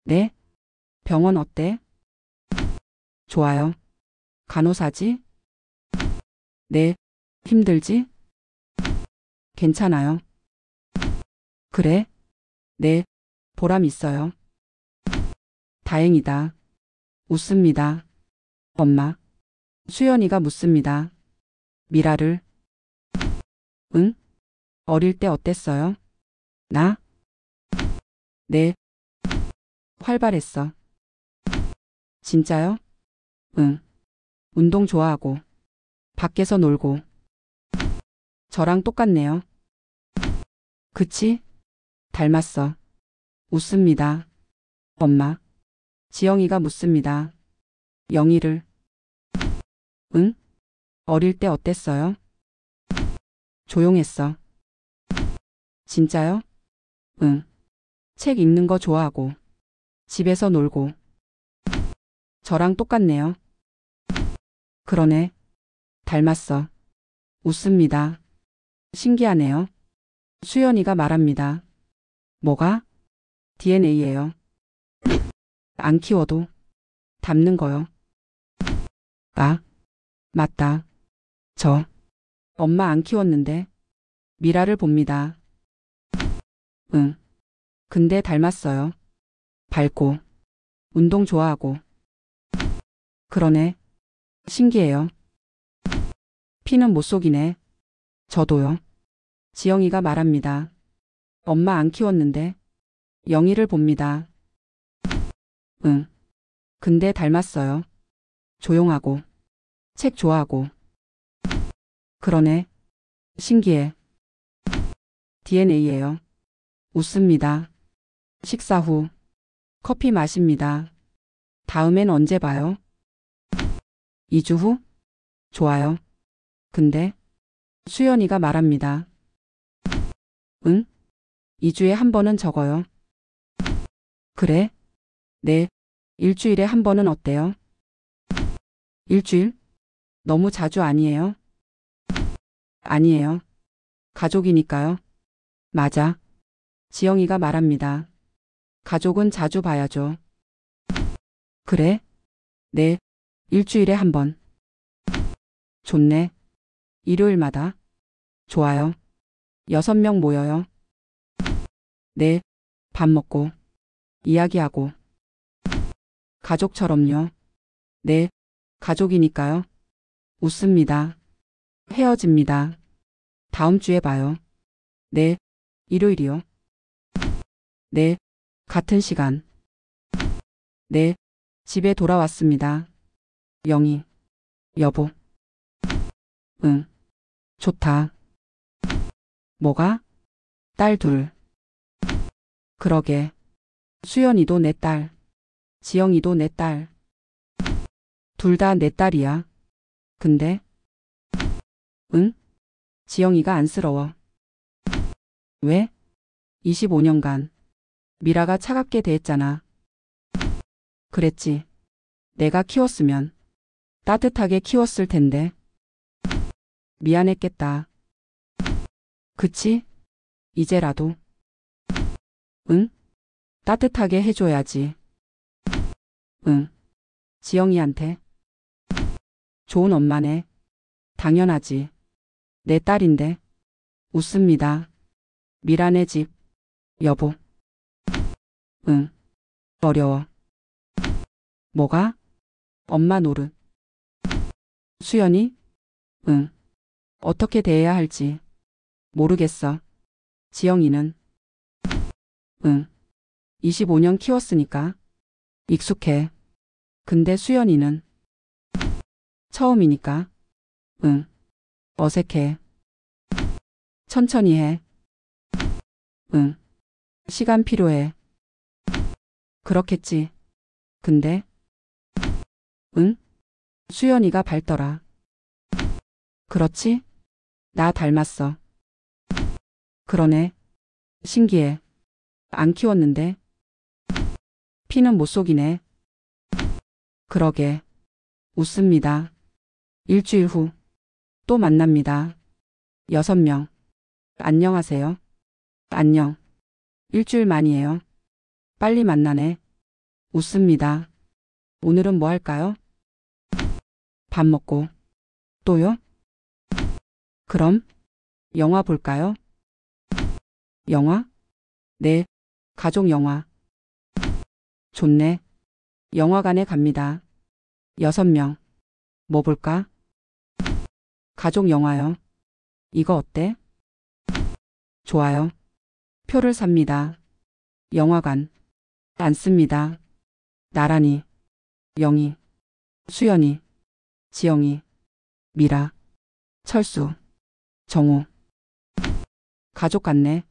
네? 병원 어때? 좋아요. 간호사지? 네. 힘들지? 괜찮아요. 그래? 네. 보람 있어요. 다행이다. 웃습니다. 엄마. 수연이가 묻습니다. 미라를. 응? 어릴 때 어땠어요? 나? 네. 활발했어. 진짜요? 응. 운동 좋아하고. 밖에서 놀고. 저랑 똑같네요. 그치? 닮았어. 웃습니다. 엄마. 지영이가 묻습니다. 영희를. 응? 어릴 때 어땠어요? 조용했어. 진짜요? 응. 책 읽는 거 좋아하고, 집에서 놀고. 저랑 똑같네요. 그러네. 닮았어. 웃습니다. 신기하네요. 수연이가 말합니다. 뭐가? DNA예요. 안 키워도 닮는 거요. 아, 맞다. 저 엄마 안 키웠는데 미라를 봅니다. 응. 근데 닮았어요. 밝고 운동 좋아하고. 그러네. 신기해요. 피는 못 속이네. 저도요. 지영이가 말합니다. 엄마 안 키웠는데 영희를 봅니다. 응. 근데 닮았어요. 조용하고 책 좋아하고. 그러네. 신기해. DNA예요. 웃습니다. 식사 후 커피 마십니다. 다음엔 언제 봐요? 2주 후? 좋아요. 근데 수연이가 말합니다. 응? 2주에 한 번은 적어요. 그래? 네. 일주일에 한 번은 어때요? 일주일? 너무 자주 아니에요? 아니에요. 가족이니까요. 맞아. 지영이가 말합니다. 가족은 자주 봐야죠. 그래? 네. 일주일에 한 번. 좋네. 일요일마다. 좋아요. 6명 모여요. 네. 밥 먹고. 이야기하고. 가족처럼요. 네. 가족이니까요. 웃습니다. 헤어집니다. 다음 주에 봐요. 네. 일요일이요. 네. 같은 시간. 네. 집에 돌아왔습니다. 영희. 여보. 응. 좋다. 뭐가? 딸 둘. 그러게. 수연이도 내 딸. 지영이도 내 딸. 둘 다 내 딸이야. 근데? 응? 지영이가 안쓰러워. 왜? 25년간 미라가 차갑게 대했잖아. 그랬지. 내가 키웠으면 따뜻하게 키웠을 텐데. 미안했겠다. 그치? 이제라도. 응? 따뜻하게 해줘야지. 응. 지영이한테. 좋은 엄마네. 당연하지. 내 딸인데. 웃습니다. 미라네 집. 여보. 응. 어려워. 뭐가? 엄마 노릇. 수연이? 응. 어떻게 대해야 할지 모르겠어. 지영이는? 응. 25년 키웠으니까 익숙해. 근데 수연이는? 처음이니까. 응. 어색해. 천천히 해. 응. 시간 필요해. 그렇겠지. 근데? 응? 수연이가 밝더라. 그렇지? 나 닮았어. 그러네. 신기해. 안 키웠는데. 피는 못 속이네. 그러게. 웃습니다. 일주일 후. 또 만납니다. 6명. 안녕하세요. 안녕. 일주일 만이에요. 빨리 만나네. 웃습니다. 오늘은 뭐 할까요? 밥 먹고. 또요? 그럼 영화 볼까요? 영화? 네. 가족 영화. 좋네. 영화관에 갑니다. 6명. 뭐 볼까? 가족 영화요. 이거 어때? 좋아요. 표를 삽니다. 영화관. 앉습니다. 나란히. 영희. 수연이. 지영이. 미라. 철수. 정우. 가족 같네.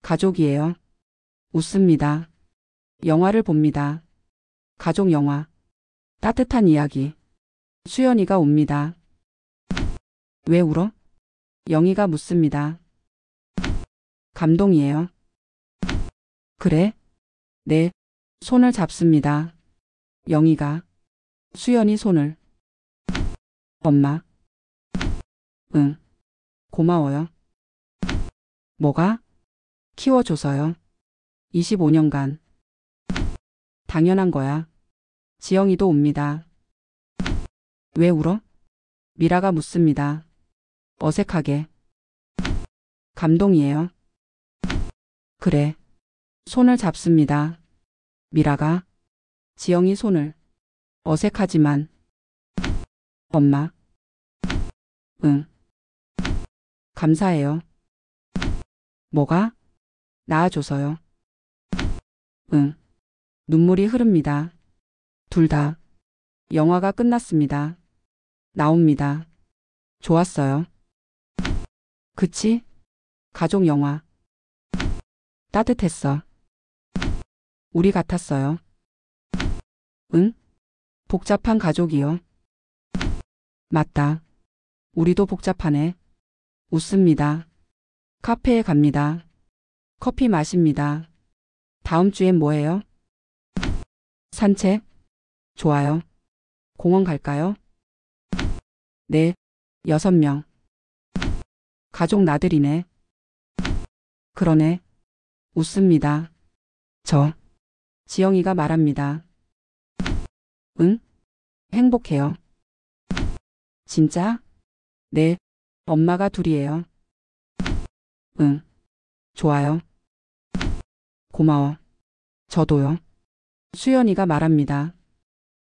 가족이에요. 웃습니다. 영화를 봅니다. 가족 영화. 따뜻한 이야기. 수연이가 옵니다. 왜 울어? 영희가 묻습니다. 감동이에요. 그래? 네. 손을 잡습니다. 영희가. 수연이 손을. 엄마. 응. 고마워요. 뭐가? 키워줘서요. 25년간. 당연한 거야. 지영이도 옵니다. 왜 울어? 미라가 묻습니다. 어색하게. 감동이에요. 그래. 손을 잡습니다. 미라가. 지영이 손을. 어색하지만. 엄마. 응. 감사해요. 뭐가? 낳아줘서요. 응. 눈물이 흐릅니다. 둘 다. 영화가 끝났습니다. 나옵니다. 좋았어요. 그치? 가족 영화. 따뜻했어. 우리 같았어요. 응? 복잡한 가족이요. 맞다. 우리도 복잡하네. 웃습니다. 카페에 갑니다. 커피 마십니다. 다음 주엔 뭐해요? 산책? 좋아요. 공원 갈까요? 네. 6명. 가족 나들이네. 그러네. 웃습니다. 지영이가 말합니다. 응? 행복해요. 진짜? 네. 엄마가 둘이에요. 응. 좋아요. 고마워. 저도요. 수연이가 말합니다.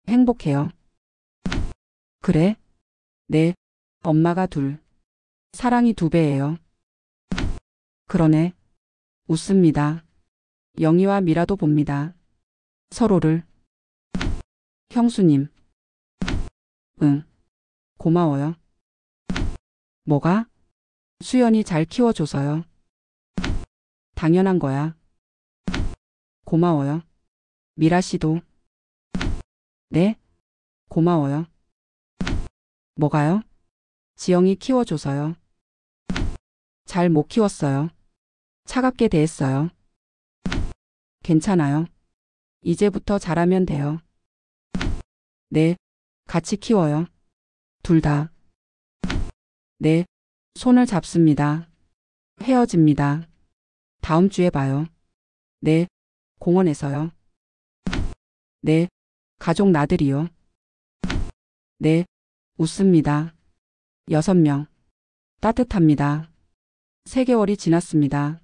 행복해요. 그래? 네. 엄마가 둘. 사랑이 2배예요. 그러네. 웃습니다. 영희와 미라도 봅니다. 서로를. 형수님. 응. 고마워요. 뭐가? 수연이 잘 키워줘서요. 당연한 거야. 고마워요. 미라 씨도. 네? 고마워요. 뭐가요? 지영이 키워줘서요. 잘 못 키웠어요. 차갑게 대했어요. 괜찮아요. 이제부터 잘하면 돼요. 네. 같이 키워요. 둘 다. 네. 손을 잡습니다. 헤어집니다. 다음 주에 봐요. 네. 공원에서요. 네. 가족 나들이요. 네. 웃습니다. 6명. 따뜻합니다. 3개월이 지났습니다.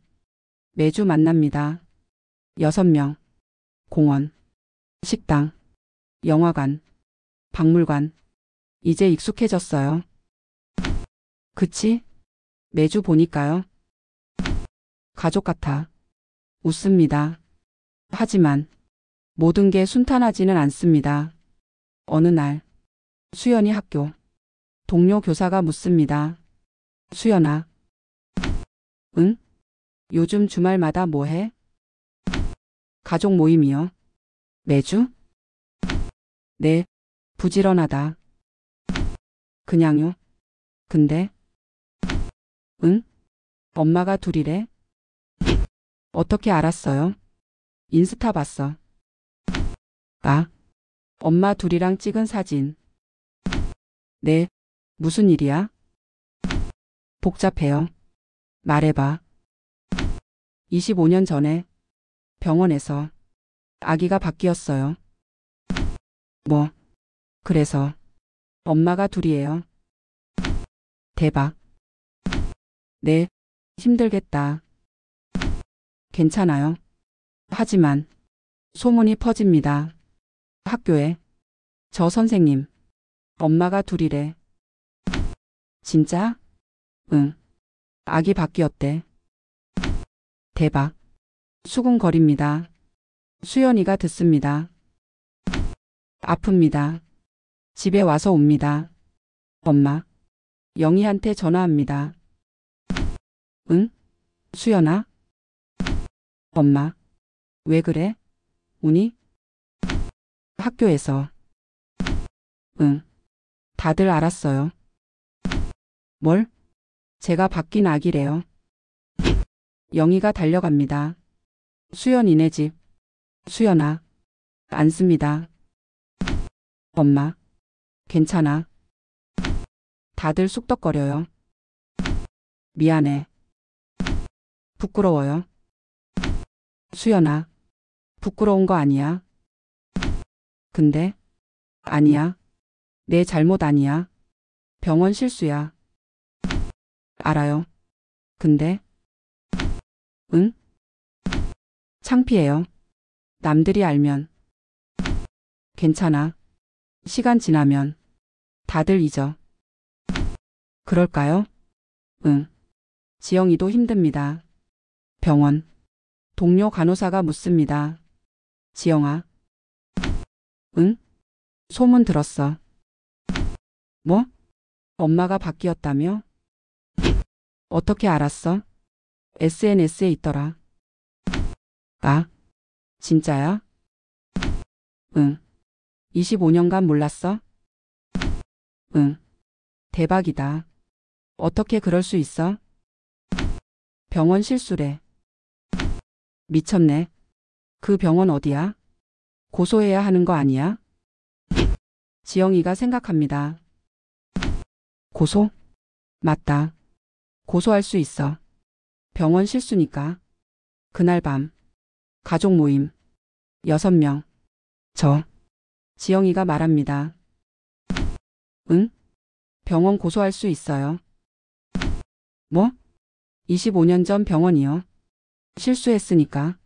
매주 만납니다. 6명. 공원. 식당. 영화관. 박물관. 이제 익숙해졌어요. 그치? 매주 보니까요. 가족 같아. 웃습니다. 하지만 모든 게 순탄하지는 않습니다. 어느 날 수연이 학교. 동료 교사가 묻습니다. 수연아. 응? 요즘 주말마다 뭐 해? 가족 모임이요. 매주? 네. 부지런하다. 그냥요. 근데? 응? 엄마가 둘이래? 어떻게 알았어요? 인스타 봤어. 아, 엄마 둘이랑 찍은 사진. 네. 무슨 일이야? 복잡해요. 말해봐. 25년 전에 병원에서 아기가 바뀌었어요. 뭐? 그래서 엄마가 둘이에요. 대박. 네. 힘들겠다. 괜찮아요. 하지만 소문이 퍼집니다. 학교에. 저 선생님. 엄마가 둘이래. 진짜? 응. 아기 바뀌었대. 대박. 수군거립니다. 수연이가 듣습니다. 아픕니다. 집에 와서 옵니다. 엄마. 영희한테 전화합니다. 응? 수연아? 엄마. 왜 그래? 우니? 학교에서. 응. 다들 알았어요. 뭘? 제가 바뀐 아기래요. 영희가 달려갑니다. 수연이네 집. 수연아. 안 씁니다. 엄마. 괜찮아. 다들 쑥덕거려요. 미안해. 부끄러워요. 수연아. 부끄러운 거 아니야. 근데? 아니야. 내 잘못 아니야. 병원 실수야. 알아요. 근데? 응? 창피해요. 남들이 알면. 괜찮아. 시간 지나면 다들 잊어. 그럴까요? 응. 지영이도 힘듭니다. 병원. 동료 간호사가 묻습니다. 지영아. 응? 소문 들었어. 뭐? 엄마가 바뀌었다며? 어떻게 알았어? SNS에 있더라. 아, 진짜야? 응. 25년간 몰랐어? 응. 대박이다. 어떻게 그럴 수 있어? 병원 실수래. 미쳤네. 그 병원 어디야? 고소해야 하는 거 아니야? 지영이가 생각합니다. 고소? 맞다. 고소할 수 있어. 병원 실수니까. 그날 밤. 가족 모임. 6명. 지영이가 말합니다. 응? 병원 고소할 수 있어요. 뭐? 25년 전 병원이요. 실수했으니까.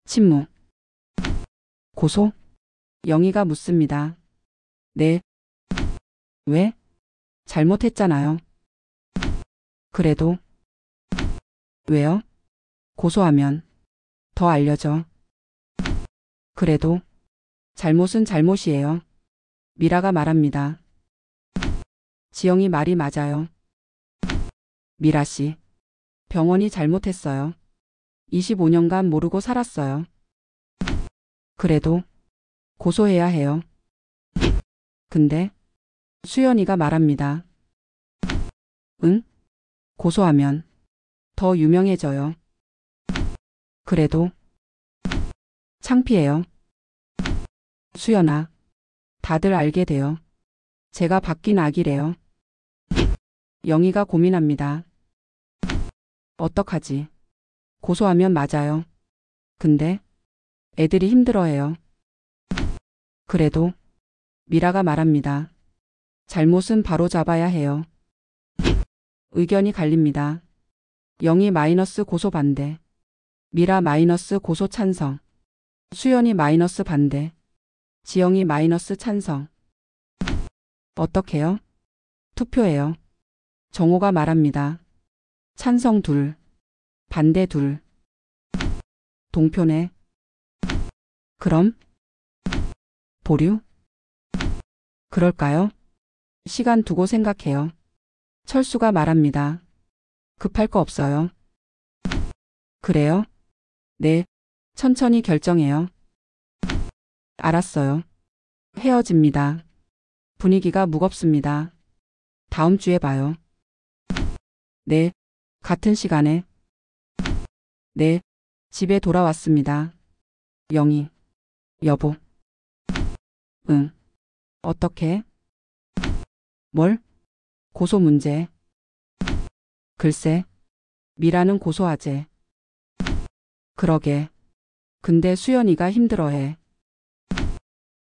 침묵. 고소? 영희가 묻습니다. 네. 왜? 잘못했잖아요. 그래도. 왜요? 고소하면 더 알려져. 그래도. 잘못은 잘못이에요. 미라가 말합니다. 지영이 말이 맞아요. 미라 씨. 병원이 잘못했어요. 25년간 모르고 살았어요. 그래도 고소해야 해요. 근데 수연이가 말합니다. 응? 고소하면 더 유명해져요. 그래도 창피해요. 수연아. 다들 알게 돼요. 제가 바뀐 아기래요. 영희가 고민합니다. 어떡하지? 고소하면 맞아요. 근데 애들이 힘들어해요. 그래도 미라가 말합니다. 잘못은 바로 잡아야 해요. 의견이 갈립니다. 영희 마이너스 고소 반대. 미라 마이너스 고소 찬성. 수연이 마이너스 반대. 지영이 마이너스 찬성. 어떡해요? 투표해요. 정호가 말합니다. 찬성 둘. 반대 둘. 동표네. 그럼? 보류? 그럴까요? 시간 두고 생각해요. 철수가 말합니다. 급할 거 없어요. 그래요? 네. 천천히 결정해요. 알았어요. 헤어집니다. 분위기가 무겁습니다. 다음 주에 봐요. 네. 같은 시간에. 네. 집에 돌아왔습니다. 영희. 여보. 응. 어떻게? 뭘? 고소 문제. 글쎄. 미라는 고소하재. 그러게. 근데 수연이가 힘들어해.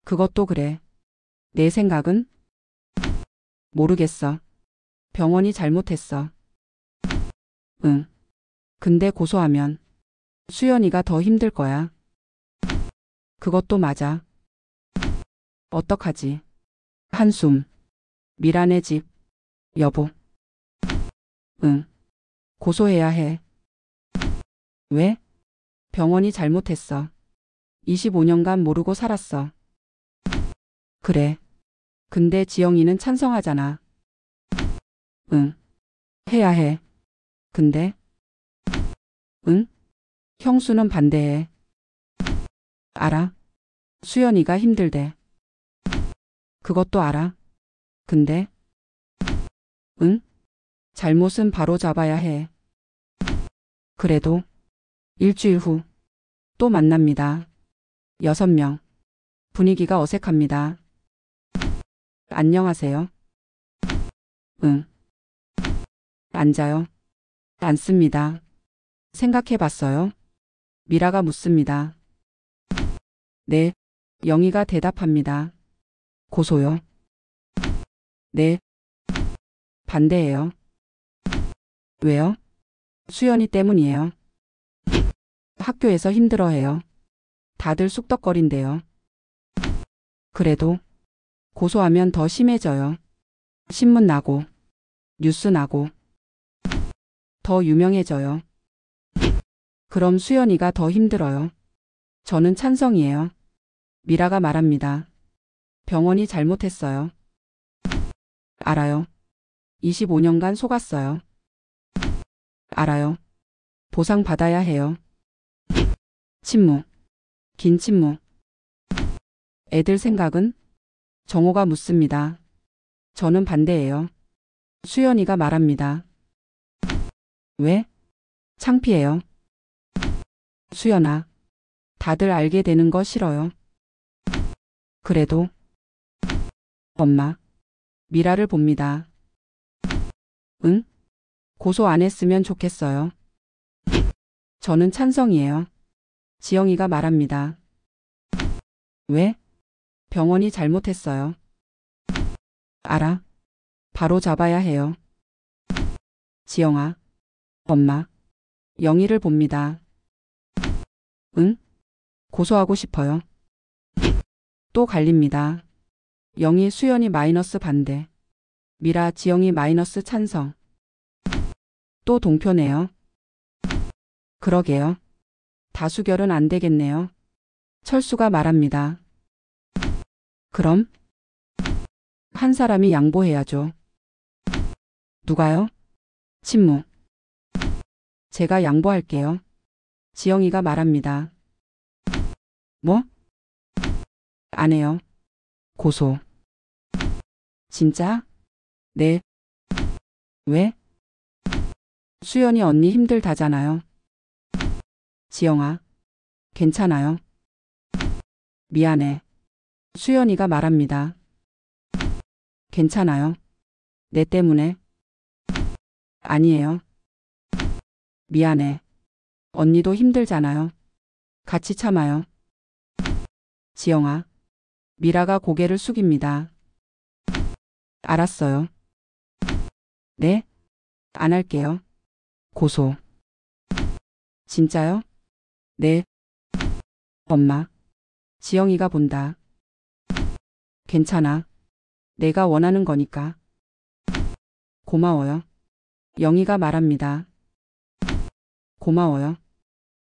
그것도 그래. 내 생각은? 모르겠어. 병원이 잘못했어. 응. 근데 고소하면 수연이가 더 힘들 거야. 그것도 맞아. 어떡하지? 한숨. 미라네 집. 여보. 응. 고소해야 해. 왜? 병원이 잘못했어. 25년간 모르고 살았어. 그래. 근데 지영이는 찬성하잖아. 응. 해야 해. 근데? 응? 형수는 반대해. 알아. 수연이가 힘들대. 그것도 알아. 근데? 응? 잘못은 바로 잡아야 해. 그래도 일주일 후 또 만납니다. 6명. 분위기가 어색합니다. 안녕하세요. 응. 앉아요. 앉습니다. 생각해 봤어요? 미라가 묻습니다. 네. 영희가 대답합니다. 고소요. 네. 반대해요. 왜요? 수연이 때문이에요. 학교에서 힘들어해요. 다들 쑥덕거린대요. 그래도 고소하면 더 심해져요. 신문 나고, 뉴스 나고, 더 유명해져요. 그럼 수연이가 더 힘들어요. 저는 찬성이에요. 미라가 말합니다. 병원이 잘못했어요. 알아요. 25년간 속았어요. 알아요. 보상 받아야 해요. 침묵. 긴 침묵. 애들 생각은? 정호가 묻습니다. 저는 반대예요. 수연이가 말합니다. 왜? 창피해요. 수연아. 다들 알게 되는 거 싫어요. 그래도 엄마. 미라를 봅니다. 응? 고소 안 했으면 좋겠어요. 저는 찬성이에요. 지영이가 말합니다. 왜? 병원이 잘못했어요. 알아. 바로 잡아야 해요. 지영아. 엄마. 영희를 봅니다. 응? 고소하고 싶어요. 또 갈립니다. 영희 수연이 마이너스 반대. 미라 지영이 마이너스 찬성. 또 동표네요. 그러게요. 다수결은 안 되겠네요. 철수가 말합니다. 그럼? 한 사람이 양보해야죠. 누가요? 침묵. 제가 양보할게요. 지영이가 말합니다. 뭐? 안 해요. 고소. 진짜? 네. 왜? 수연이 언니 힘들다잖아요. 지영아. 괜찮아요. 미안해. 수연이가 말합니다. 괜찮아요. 내 때문에. 아니에요. 미안해. 언니도 힘들잖아요. 같이 참아요. 지영아. 미라가 고개를 숙입니다. 알았어요. 네? 안 할게요. 고소. 진짜요? 네. 엄마. 지영이가 본다. 괜찮아. 내가 원하는 거니까. 고마워요. 영희가 말합니다. 고마워요.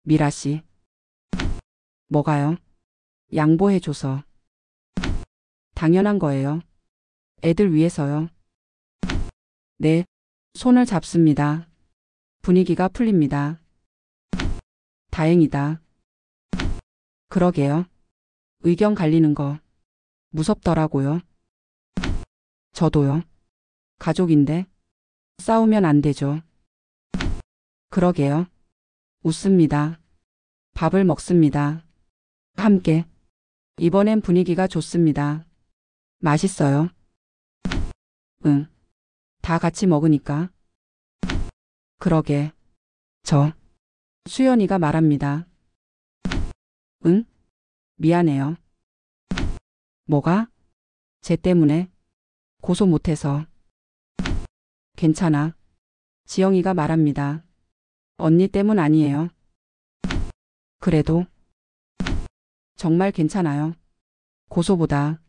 미라 씨. 뭐가요? 양보해줘서. 당연한 거예요. 애들 위해서요. 네. 손을 잡습니다. 분위기가 풀립니다. 다행이다. 그러게요. 의견 갈리는 거 무섭더라고요. 저도요. 가족인데 싸우면 안 되죠. 그러게요. 웃습니다. 밥을 먹습니다. 함께. 이번엔 분위기가 좋습니다. 맛있어요. 응. 다 같이 먹으니까. 그러게. 수연이가 말합니다. 응? 미안해요. 뭐가? 쟤 때문에. 고소 못해서. 괜찮아. 지영이가 말합니다. 언니 때문 아니에요. 그래도. 정말 괜찮아요. 고소보다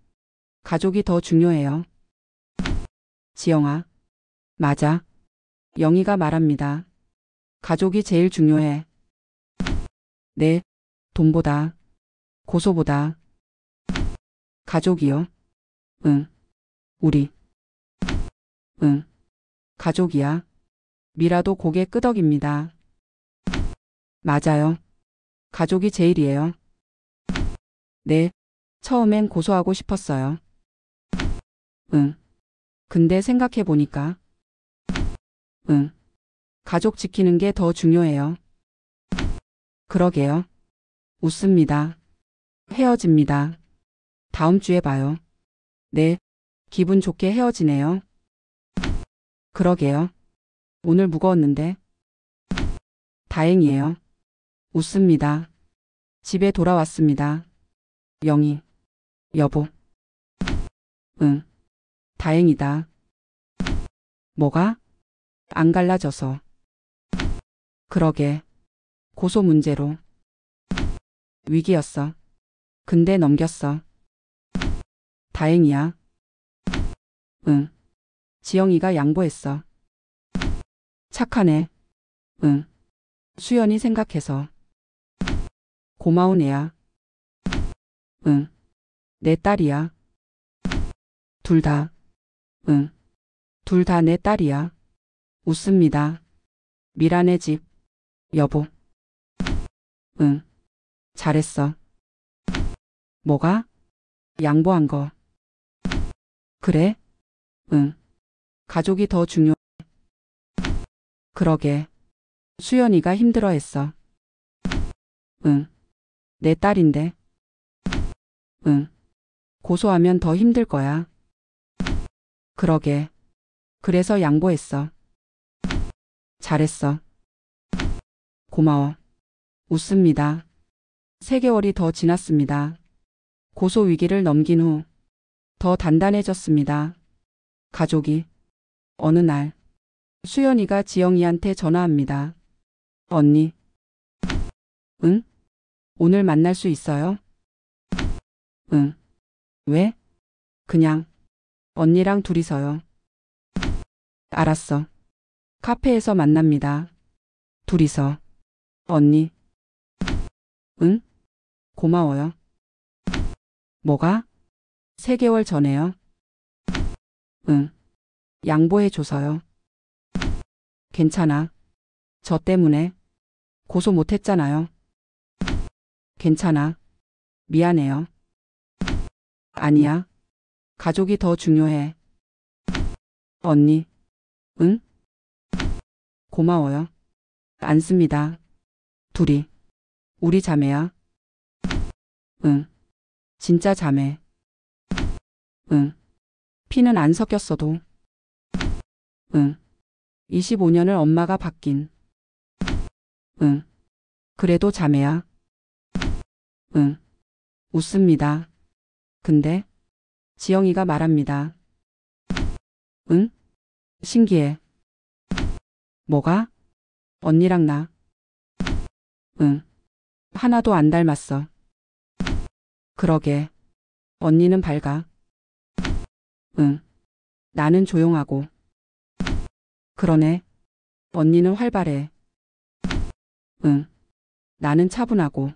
가족이 더 중요해요. 지영아. 맞아. 영희가 말합니다. 가족이 제일 중요해. 네. 돈보다. 고소보다. 가족이요. 응. 우리. 응. 가족이야. 미라도 고개 끄덕입니다. 맞아요. 가족이 제일이에요. 네. 처음엔 고소하고 싶었어요. 응. 근데 생각해보니까 응. 가족 지키는 게 더 중요해요. 그러게요. 웃습니다. 헤어집니다. 다음 주에 봐요. 네. 기분 좋게 헤어지네요. 그러게요. 오늘 무거웠는데. 다행이에요. 웃습니다. 집에 돌아왔습니다. 영희. 여보. 응. 다행이다. 뭐가? 안 갈라져서. 그러게. 고소 문제로. 위기였어. 근데 넘겼어. 다행이야. 응. 지영이가 양보했어. 착하네. 응. 수연이 생각해서. 고마운 애야. 응. 내 딸이야. 둘 다. 응. 둘 다 내 딸이야. 웃습니다. 미란의 집. 여보. 응. 잘했어. 뭐가? 양보한 거. 그래? 응. 가족이 더 중요. 그러게. 수연이가 힘들어했어. 응. 내 딸인데. 응. 고소하면 더 힘들 거야. 그러게. 그래서 양보했어. 잘했어. 고마워. 웃습니다. 3개월이 더 지났습니다. 고소 위기를 넘긴 후 더 단단해졌습니다. 가족이. 어느 날 수연이가 지영이한테 전화합니다. 언니. 응? 오늘 만날 수 있어요? 응. 왜? 그냥 언니랑 둘이서요. 알았어. 카페에서 만납니다. 둘이서. 언니. 응? 고마워요. 뭐가? 3개월 전에요. 응. 양보해줘서요. 괜찮아. 저 때문에 고소 못했잖아요. 괜찮아. 미안해요. 아니야. 가족이 더 중요해. 언니. 응? 고마워요. 안 씁니다. 둘이. 우리 자매야. 응. 진짜 자매. 응. 피는 안 섞였어도. 응. 25년을 엄마가 바뀐. 응. 그래도 자매야. 응. 웃습니다. 근데 지영이가 말합니다. 응? 신기해. 뭐가? 언니랑 나. 응. 하나도 안 닮았어. 그러게. 언니는 밝아. 응. 나는 조용하고. 그러네. 언니는 활발해. 응. 나는 차분하고.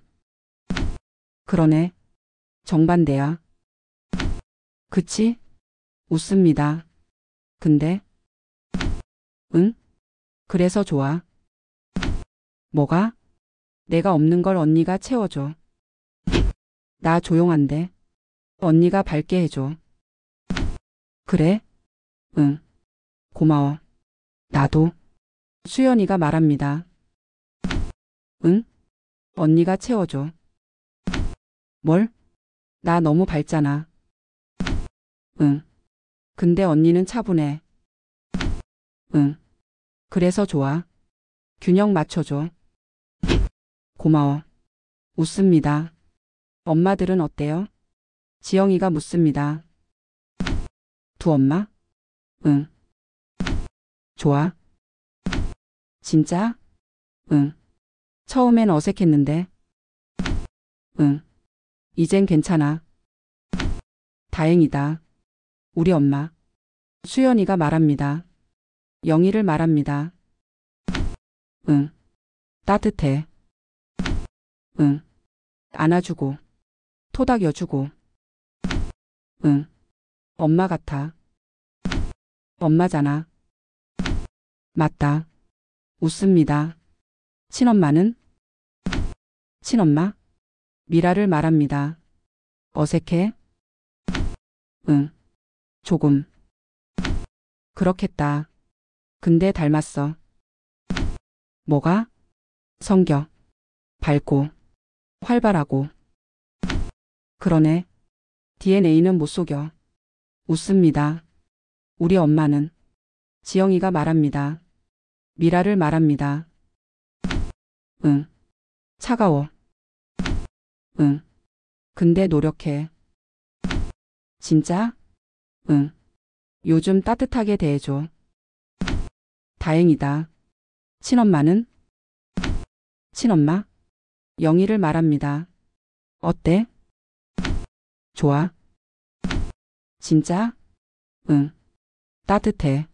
그러네. 정반대야. 그치? 웃습니다. 근데? 응? 그래서 좋아. 뭐가? 내가 없는 걸 언니가 채워줘. 나 조용한데. 언니가 밝게 해줘. 그래? 응. 고마워. 나도. 수연이가 말합니다. 응? 언니가 채워줘. 뭘? 나 너무 밝잖아. 응. 근데 언니는 차분해. 응. 그래서 좋아. 균형 맞춰줘. 고마워. 웃습니다. 엄마들은 어때요? 지영이가 묻습니다. 두 엄마? 응. 좋아. 진짜? 응. 처음엔 어색했는데. 응. 이젠 괜찮아. 다행이다. 우리 엄마. 수연이가 말합니다. 영희를 말합니다. 응. 따뜻해. 응. 안아주고. 토닥여주고. 응. 엄마 같아. 엄마잖아. 맞다. 웃습니다. 친엄마는? 친엄마? 미라를 말합니다. 어색해? 응. 조금. 그렇겠다. 근데 닮았어. 뭐가? 성격. 밝고. 활발하고. 그러네. DNA는 못 속여. 웃습니다. 우리 엄마는. 지영이가 말합니다. 미라를 말합니다. 응. 차가워. 응. 근데 노력해. 진짜? 응. 요즘 따뜻하게 대해줘. 다행이다. 친엄마는? 친엄마? 영희를 말합니다. 어때? 좋아. 진짜? 응. 따뜻해.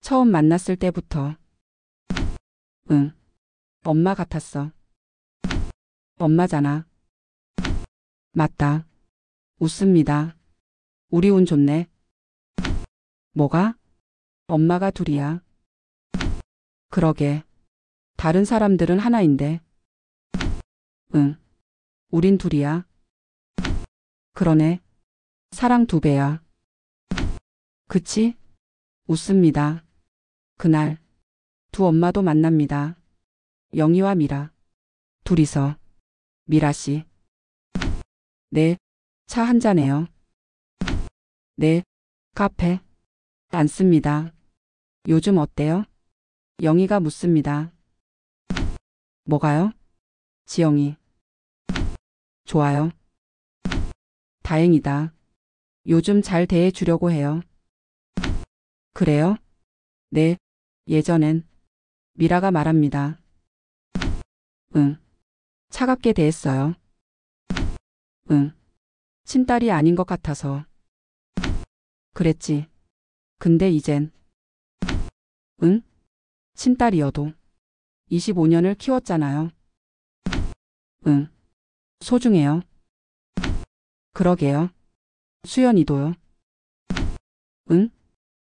처음 만났을 때부터. 응. 엄마 같았어. 엄마잖아. 맞다. 웃습니다. 우리 운 좋네. 뭐가? 엄마가 둘이야. 그러게. 다른 사람들은 하나인데. 응. 우린 둘이야. 그러네. 사랑 2배야. 그치? 웃습니다. 그날 두 엄마도 만납니다. 영희와 미라. 둘이서. 미라 씨. 네. 차 한잔해요. 네. 카페. 앉습니다. 요즘 어때요? 영희가 묻습니다. 뭐가요? 지영이. 좋아요. 다행이다. 요즘 잘 대해주려고 해요. 그래요? 네. 예전엔. 미라가 말합니다. 응. 차갑게 대했어요. 응. 친딸이 아닌 것 같아서. 그랬지. 근데 이젠. 응? 친딸이어도 25년을 키웠잖아요. 응. 소중해요. 그러게요. 수연이도요. 응?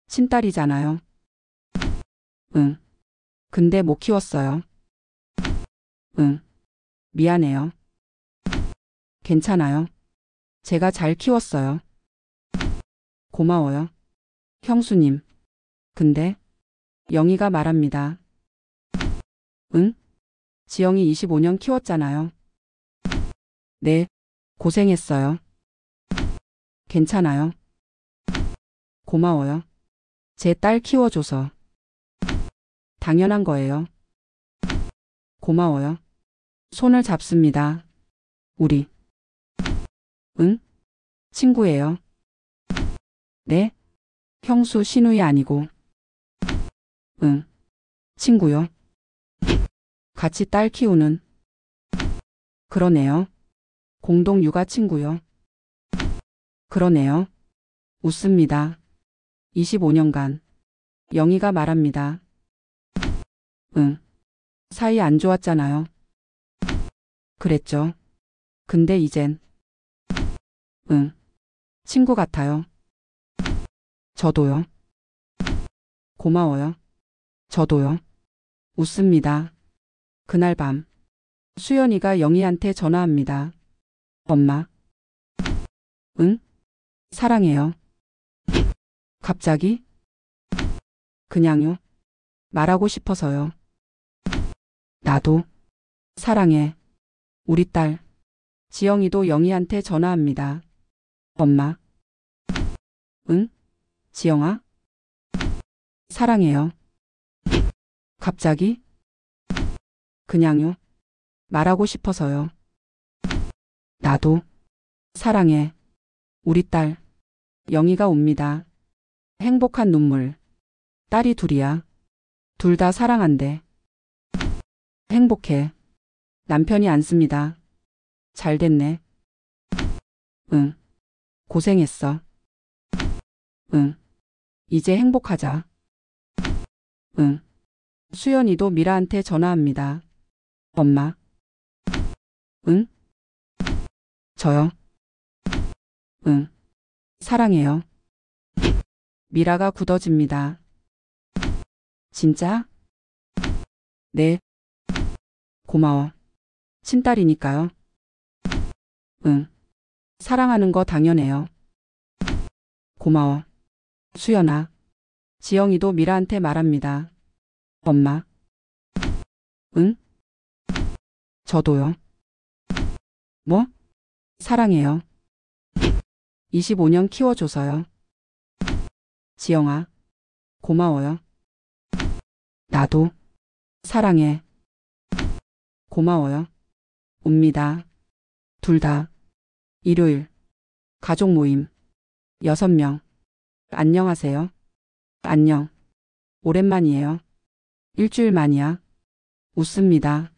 친딸이잖아요. 응. 근데 못 키웠어요. 응. 미안해요. 괜찮아요. 제가 잘 키웠어요. 고마워요. 형수님. 근데 영희가 말합니다. 응? 지영이 25년 키웠잖아요. 네. 고생했어요. 괜찮아요. 고마워요. 제 딸 키워줘서. 당연한 거예요. 고마워요. 손을 잡습니다. 우리. 응? 친구예요. 네? 형수 신우이 아니고. 응. 친구요. 같이 딸 키우는. 그러네요. 공동 육아 친구요. 그러네요. 웃습니다. 25년간. 영희가 말합니다. 응. 사이 안 좋았잖아요. 그랬죠. 근데 이젠. 응. 친구 같아요. 저도요. 고마워요. 저도요. 웃습니다. 그날 밤. 수연이가 영희한테 전화합니다. 엄마. 응? 사랑해요. 갑자기? 그냥요. 말하고 싶어서요. 나도. 사랑해. 우리 딸. 지영이도 영희한테 전화합니다. 엄마. 응? 지영아? 사랑해요. 갑자기? 그냥요. 말하고 싶어서요. 나도. 사랑해. 우리 딸. 영희가 옵니다. 행복한 눈물. 딸이 둘이야. 둘 다 사랑한대. 행복해. 남편이 안습니다. 잘 됐네. 응. 고생했어. 응. 이제 행복하자. 응. 수연이도 미라한테 전화합니다. 엄마. 응? 저요. 응. 사랑해요. 미라가 굳어집니다. 진짜? 네. 고마워. 친딸이니까요. 응. 사랑하는 거 당연해요. 고마워. 수연아. 지영이도 미라한테 말합니다. 엄마. 응? 저도요. 뭐? 사랑해요. 25년 키워줘서요. 지영아. 고마워요. 나도. 사랑해. 고마워요. 웁니다. 둘 다. 일요일. 가족 모임. 6명. 안녕하세요. 안녕. 오랜만이에요. 일주일 만이야. 웃습니다.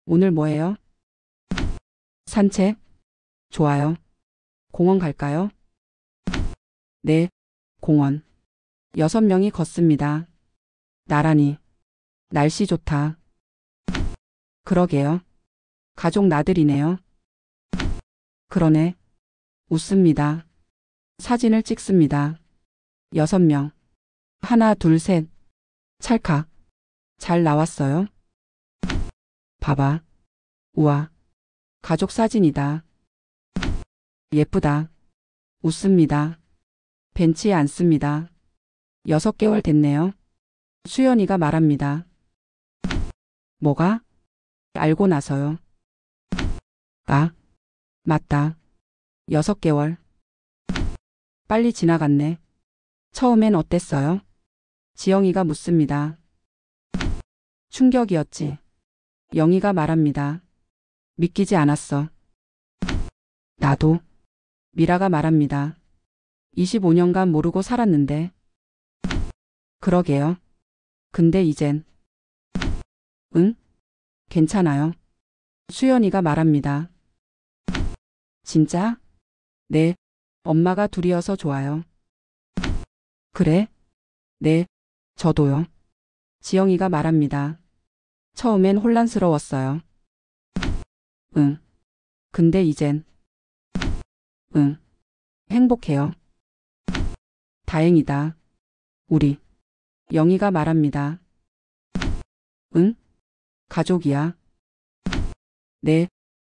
오늘 뭐해요? 산책? 좋아요. 공원 갈까요? 네, 공원. 6명이 걷습니다. 나란히. 날씨 좋다. 그러게요. 가족 나들이네요. 그러네. 웃습니다. 사진을 찍습니다. 6명. 하나, 둘, 셋. 찰칵. 잘 나왔어요? 봐봐. 우와. 가족 사진이다. 예쁘다. 웃습니다. 벤치에 앉습니다. 6개월 됐네요. 수연이가 말합니다. 뭐가? 알고 나서요. 아, 맞다. 6개월. 빨리 지나갔네. 처음엔 어땠어요? 지영이가 묻습니다. 충격이었지. 영희가 말합니다. 믿기지 않았어. 나도. 미라가 말합니다. 25년간 모르고 살았는데. 그러게요. 근데 이젠. 응? 괜찮아요. 수연이가 말합니다. 진짜? 네. 엄마가 둘이어서 좋아요. 그래? 네. 저도요. 지영이가 말합니다. 처음엔 혼란스러웠어요. 응. 근데 이젠. 응. 행복해요. 다행이다. 우리. 영희가 말합니다. 응? 가족이야. 네.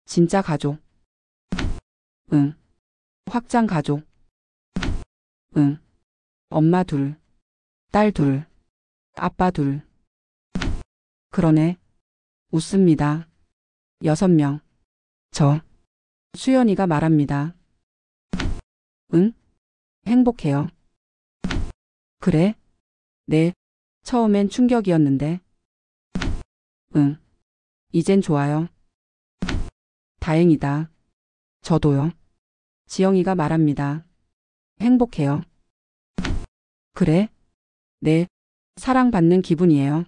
진짜 가족. 응. 확장 가족. 응. 엄마 둘. 딸 둘. 아빠 둘. 그러네. 웃습니다. 6명. 저. 수연이가 말합니다. 응? 행복해요. 그래? 네. 처음엔 충격이었는데. 응. 이젠 좋아요. 다행이다. 저도요. 지영이가 말합니다. 행복해요. 그래? 네. 사랑받는 기분이에요.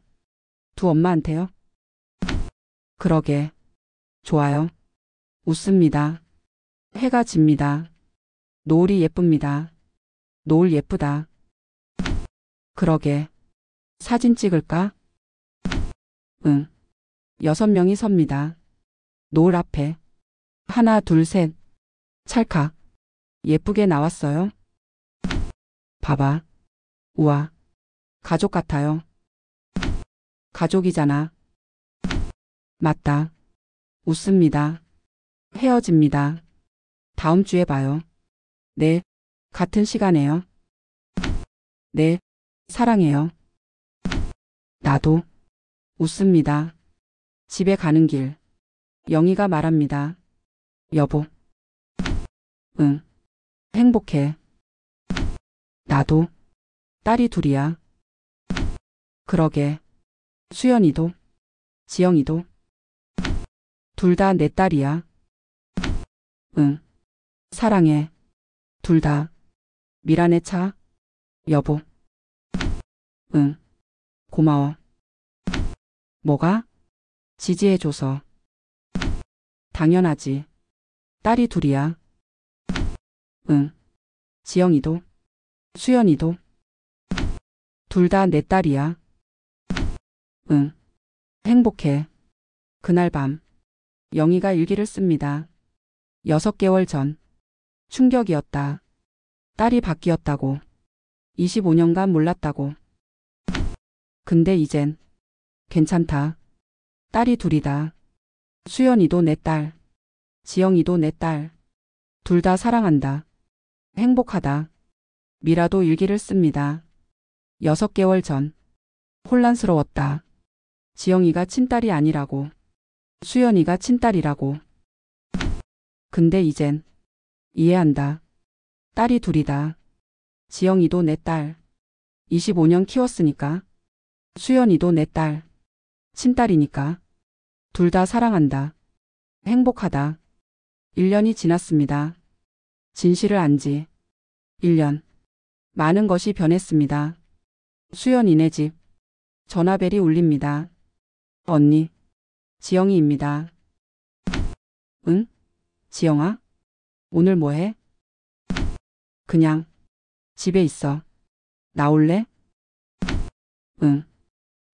두 엄마한테요? 그러게. 좋아요. 웃습니다. 해가 집니다. 노을이 예쁩니다. 노을 예쁘다. 그러게. 사진 찍을까? 응. 6명이 섭니다. 노을 앞에. 하나, 둘, 셋. 찰칵. 예쁘게 나왔어요. 봐봐. 우와. 가족 같아요. 가족이잖아. 맞다. 웃습니다. 헤어집니다. 다음 주에 봐요. 네. 같은 시간에요. 네. 사랑해요. 나도. 웃습니다. 집에 가는 길. 영희가 말합니다. 여보. 응. 행복해. 나도. 딸이 둘이야. 그러게. 수연이도. 지영이도. 둘 다 내 딸이야. 응. 사랑해. 둘 다. 미란의 차. 여보. 응. 고마워. 뭐가? 지지해줘서. 당연하지. 딸이 둘이야. 응. 지영이도. 수연이도. 둘 다 내 딸이야. 응. 행복해. 그날 밤. 영희가 일기를 씁니다. 6개월 전. 충격이었다. 딸이 바뀌었다고. 25년간 몰랐다고. 근데 이젠. 괜찮다. 딸이 둘이다. 수연이도 내 딸. 지영이도 내 딸. 둘 다 사랑한다. 행복하다. 미라도 일기를 씁니다. 6개월 전. 혼란스러웠다. 지영이가 친딸이 아니라고. 수연이가 친딸이라고. 근데 이젠 이해한다. 딸이 둘이다. 지영이도 내 딸. 25년 키웠으니까. 수연이도 내 딸. 친딸이니까. 둘 다 사랑한다. 행복하다. 1년이 지났습니다. 진실을 안 지 1년. 많은 것이 변했습니다. 수연이네 집. 전화벨이 울립니다. 언니, 지영이입니다. 응? 지영아? 오늘 뭐해? 그냥 집에 있어. 나올래? 응.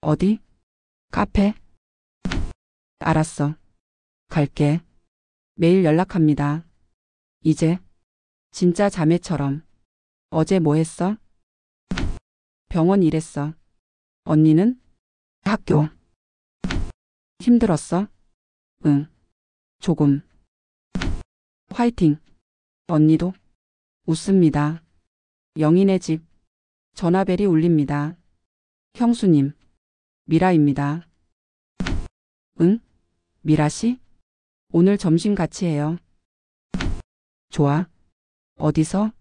어디? 카페? 알았어. 갈게. 매일 연락합니다. 이제 진짜 자매처럼. 어제 뭐 했어? 병원 일했어. 언니는? 학교. 힘들었어? 응. 조금. 화이팅. 언니도? 웃습니다. 영희네 집. 전화벨이 울립니다. 형수님. 미라입니다. 응? 미라씨? 오늘 점심 같이 해요. 좋아. 어디서?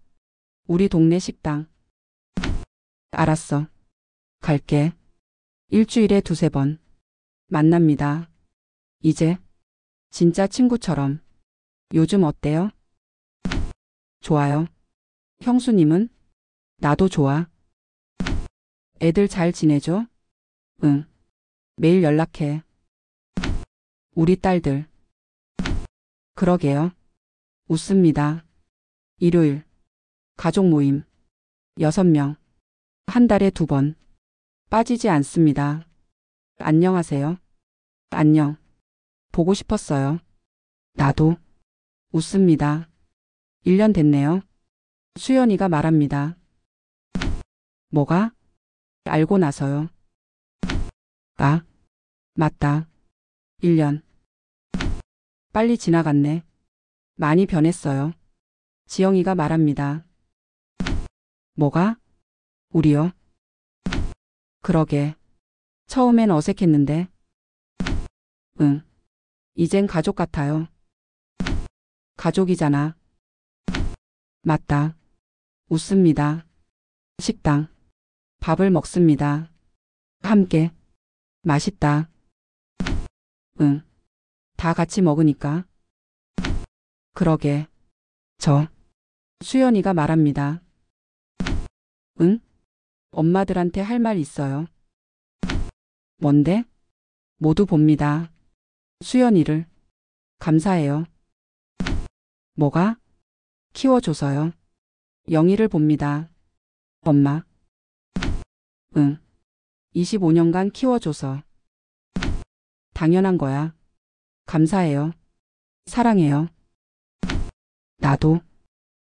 우리 동네 식당. 알았어. 갈게. 일주일에 2~3번. 만납니다. 이제 진짜 친구처럼. 요즘 어때요? 좋아요. 형수님은? 나도 좋아. 애들 잘 지내죠? 응. 매일 연락해. 우리 딸들. 그러게요. 웃습니다. 일요일. 가족 모임. 6명. 한 달에 2번. 빠지지 않습니다. 안녕하세요. 안녕. 보고 싶었어요. 나도. 웃습니다. 1년 됐네요. 수연이가 말합니다. 뭐가? 알고 나서요. 아, 맞다. 1년. 빨리 지나갔네. 많이 변했어요. 지영이가 말합니다. 뭐가? 우리요? 그러게. 처음엔 어색했는데. 응. 이젠 가족 같아요. 가족이잖아. 맞다. 웃습니다. 식당. 밥을 먹습니다. 함께. 맛있다. 응. 다 같이 먹으니까. 그러게. 수연이가 말합니다. 응? 엄마들한테 할 말 있어요. 뭔데? 모두 봅니다. 수연이를. 감사해요. 뭐가? 키워줘서요. 영희를 봅니다. 엄마. 응. 25년간 키워줘서. 당연한 거야. 감사해요. 사랑해요. 나도.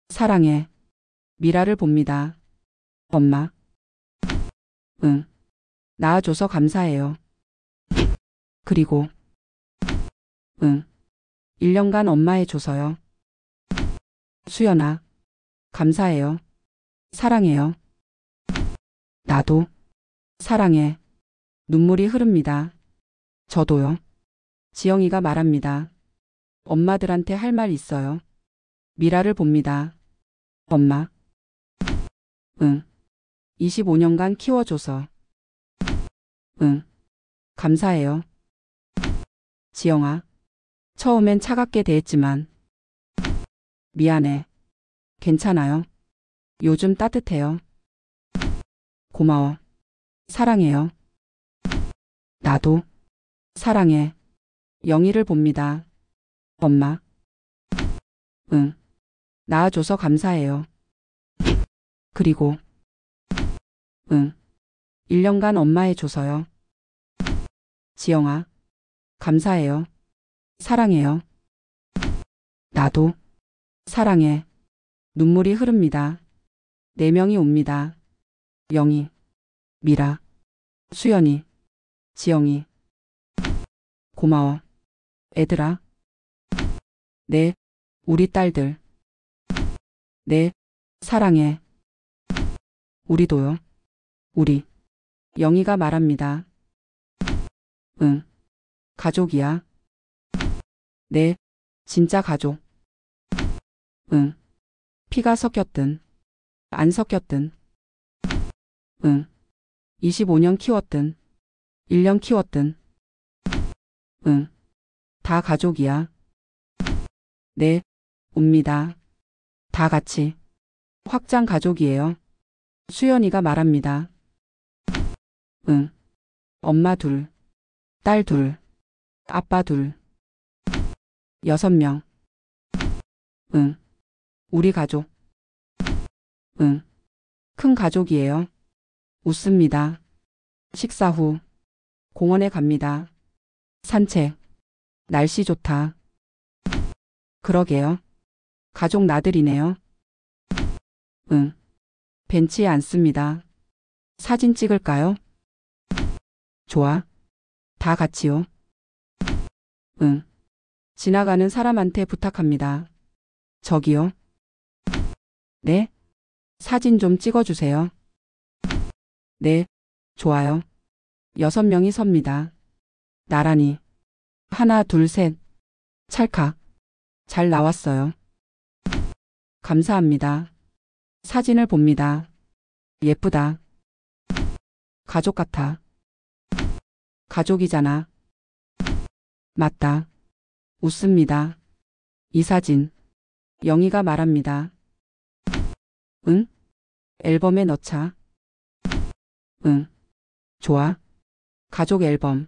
사랑해. 미라를 봅니다. 엄마. 응. 낳아줘서 감사해요. 그리고. 응. 1년간 엄마 해줘서요. 수연아. 감사해요. 사랑해요. 나도. 사랑해. 눈물이 흐릅니다. 저도요. 지영이가 말합니다. 엄마들한테 할 말 있어요. 미라를 봅니다. 엄마. 응. 25년간 키워줘서. 응. 감사해요. 지영아. 처음엔 차갑게 대했지만. 미안해. 괜찮아요. 요즘 따뜻해요. 고마워. 사랑해요. 나도. 사랑해. 영희를 봅니다. 엄마. 응. 낳아줘서 감사해요. 그리고. 응. 1년간 엄마 해줘서요. 지영아. 감사해요. 사랑해요. 나도. 사랑해. 눈물이 흐릅니다. 4명이 옵니다. 영희. 미라. 수연이. 지영이. 고마워. 애들아. 네. 우리 딸들. 네. 사랑해. 우리도요. 우리. 영희가 말합니다. 응. 가족이야. 네. 진짜 가족. 응. 피가 섞였든 안 섞였든. 응. 25년 키웠든 1년 키웠든. 응. 다 가족이야. 네. 옵니다. 다 같이. 확장 가족이에요. 수연이가 말합니다. 응. 엄마 둘, 딸 둘, 아빠 둘. 6명. 응. 우리 가족. 응. 큰 가족이에요. 웃습니다. 식사 후 공원에 갑니다. 산책. 날씨 좋다. 그러게요. 가족 나들이네요. 응. 벤치에 앉습니다. 사진 찍을까요? 좋아. 다 같이요. 응. 지나가는 사람한테 부탁합니다. 저기요. 네. 사진 좀 찍어주세요. 네. 좋아요. 6명이 섭니다. 나란히. 하나, 둘, 셋. 찰칵. 잘 나왔어요. 감사합니다. 사진을 봅니다. 예쁘다. 가족 같아. 가족이잖아. 맞다. 웃습니다. 이 사진. 영희가 말합니다. 응? 앨범에 넣자. 응. 좋아. 가족 앨범.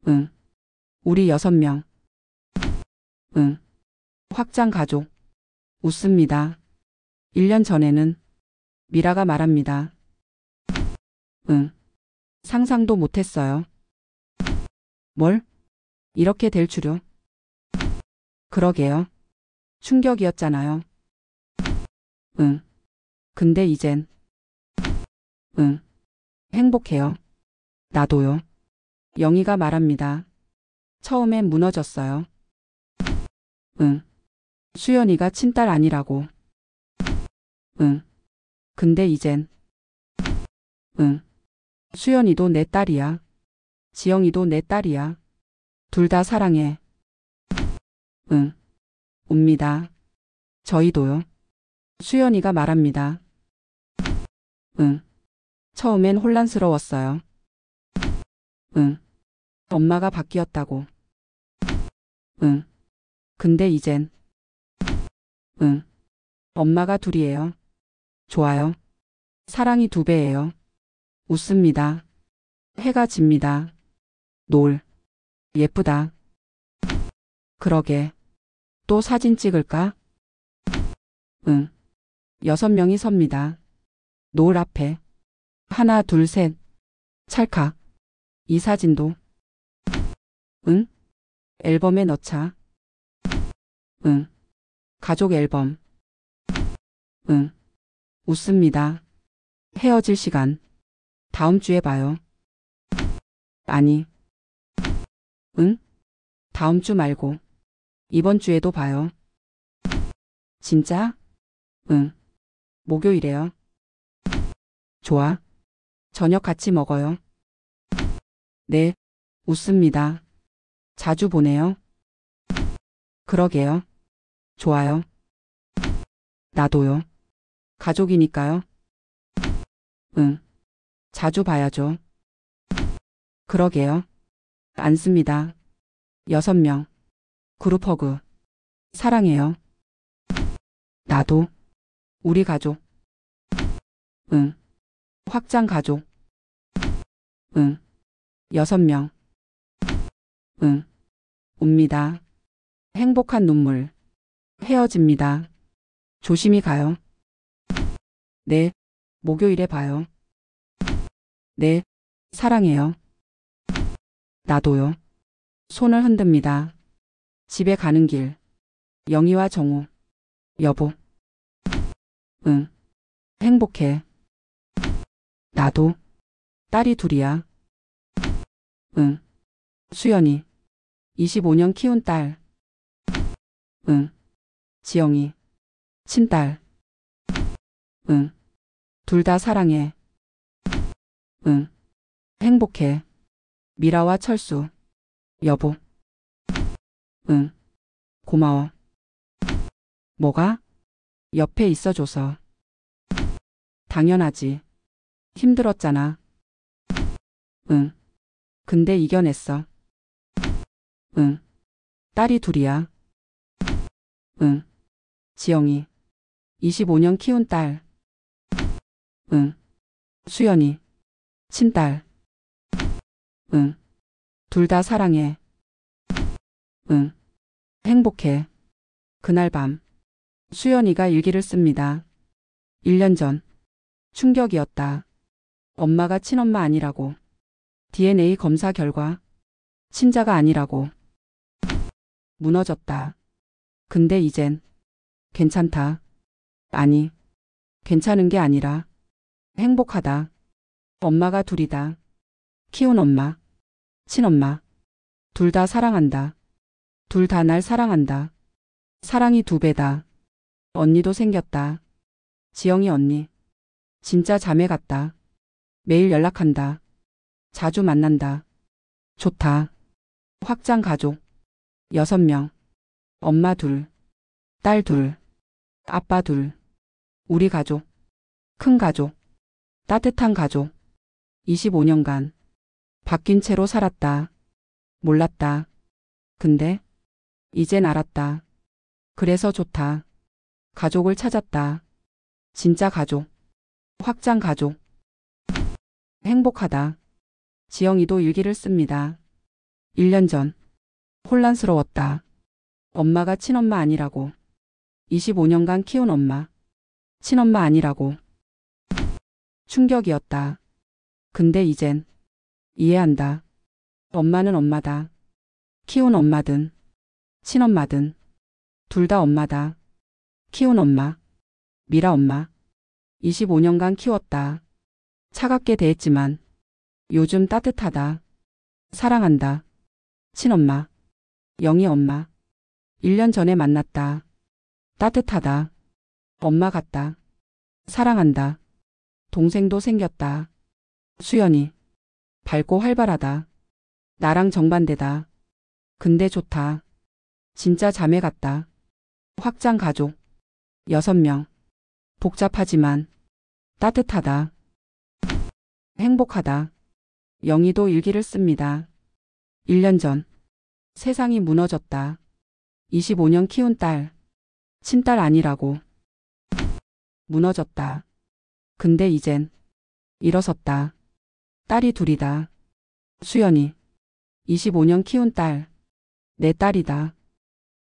응. 우리 6명. 응. 확장 가족. 웃습니다. 1년 전에는 미라가 말합니다. 응. 상상도 못했어요. 뭘? 이렇게 될 줄요? 그러게요. 충격이었잖아요. 응. 근데 이젠. 응. 행복해요. 나도요. 영희가 말합니다. 처음엔 무너졌어요. 응. 수연이가 친딸 아니라고. 응. 근데 이젠. 응. 수연이도 내 딸이야. 지영이도 내 딸이야. 둘 다 사랑해. 응. 옵니다. 저희도요. 수연이가 말합니다. 응. 처음엔 혼란스러웠어요. 응. 엄마가 바뀌었다고. 응. 근데 이젠. 응. 엄마가 둘이에요. 좋아요. 사랑이 2배예요. 웃습니다. 해가 집니다. 노을. 예쁘다. 그러게. 또 사진 찍을까? 응. 6명이 섭니다. 노을 앞에. 하나, 둘, 셋. 찰칵. 이 사진도. 응? 앨범에 넣자. 응. 가족 앨범. 응. 웃습니다. 헤어질 시간. 다음 주에 봐요. 아니. 응? 다음 주 말고. 이번 주에도 봐요. 진짜? 응. 목요일에요. 좋아. 저녁 같이 먹어요. 네. 웃습니다. 자주 보내요. 그러게요. 좋아요. 나도요. 가족이니까요. 응. 자주 봐야죠. 그러게요. 앉습니다. 6명. 그룹 허그. 사랑해요. 나도. 우리 가족. 응. 확장 가족. 응. 6명. 응. 옵니다. 행복한 눈물. 헤어집니다. 조심히 가요. 네. 목요일에 봐요. 네. 사랑해요. 나도요. 손을 흔듭니다. 집에 가는 길. 영희와 정우. 여보. 응. 행복해. 나도. 딸이 둘이야. 응. 수연이. 25년 키운 딸. 응. 지영이. 친딸. 응. 둘 다 사랑해. 응. 행복해. 미라와 철수. 여보. 응. 고마워. 뭐가? 옆에 있어줘서. 당연하지. 힘들었잖아. 응. 근데 이겨냈어. 응. 딸이 둘이야. 응. 지영이. 25년 키운 딸. 응. 수연이. 친딸. 응. 둘 다 사랑해. 응. 행복해. 그날 밤. 수연이가 일기를 씁니다. 1년 전. 충격이었다. 엄마가 친엄마 아니라고. DNA 검사 결과. 친자가 아니라고. 무너졌다. 근데 이젠 괜찮다. 아니, 괜찮은 게 아니라 행복하다. 엄마가 둘이다. 키운 엄마, 친엄마. 둘 다 사랑한다. 둘 다 날 사랑한다. 사랑이 2배다. 언니도 생겼다. 지영이 언니. 진짜 자매 같다. 매일 연락한다. 자주 만난다. 좋다. 확장 가족. 6명. 엄마 둘. 딸 둘. 아빠 둘. 우리 가족. 큰 가족. 따뜻한 가족. 25년간. 바뀐 채로 살았다. 몰랐다. 근데 이젠 알았다. 그래서 좋다. 가족을 찾았다. 진짜 가족. 확장 가족. 행복하다. 지영이도 일기를 씁니다. 1년 전. 혼란스러웠다. 엄마가 친엄마 아니라고. 25년간 키운 엄마. 친엄마 아니라고. 충격이었다. 근데 이젠 이해한다. 엄마는 엄마다. 키운 엄마든 친엄마든 둘 다 엄마다. 키운 엄마. 미라 엄마. 25년간 키웠다. 차갑게 대했지만 요즘 따뜻하다. 사랑한다. 친엄마. 영희 엄마. 1년 전에 만났다. 따뜻하다. 엄마 같다. 사랑한다. 동생도 생겼다. 수연이. 밝고 활발하다. 나랑 정반대다. 근데 좋다. 진짜 자매 같다. 확장 가족. 6명. 복잡하지만 따뜻하다. 행복하다. 영희도 일기를 씁니다. 1년 전. 세상이 무너졌다. 25년 키운 딸. 친딸 아니라고. 무너졌다. 근데 이젠 일어섰다. 딸이 둘이다. 수연이. 25년 키운 딸. 내 딸이다.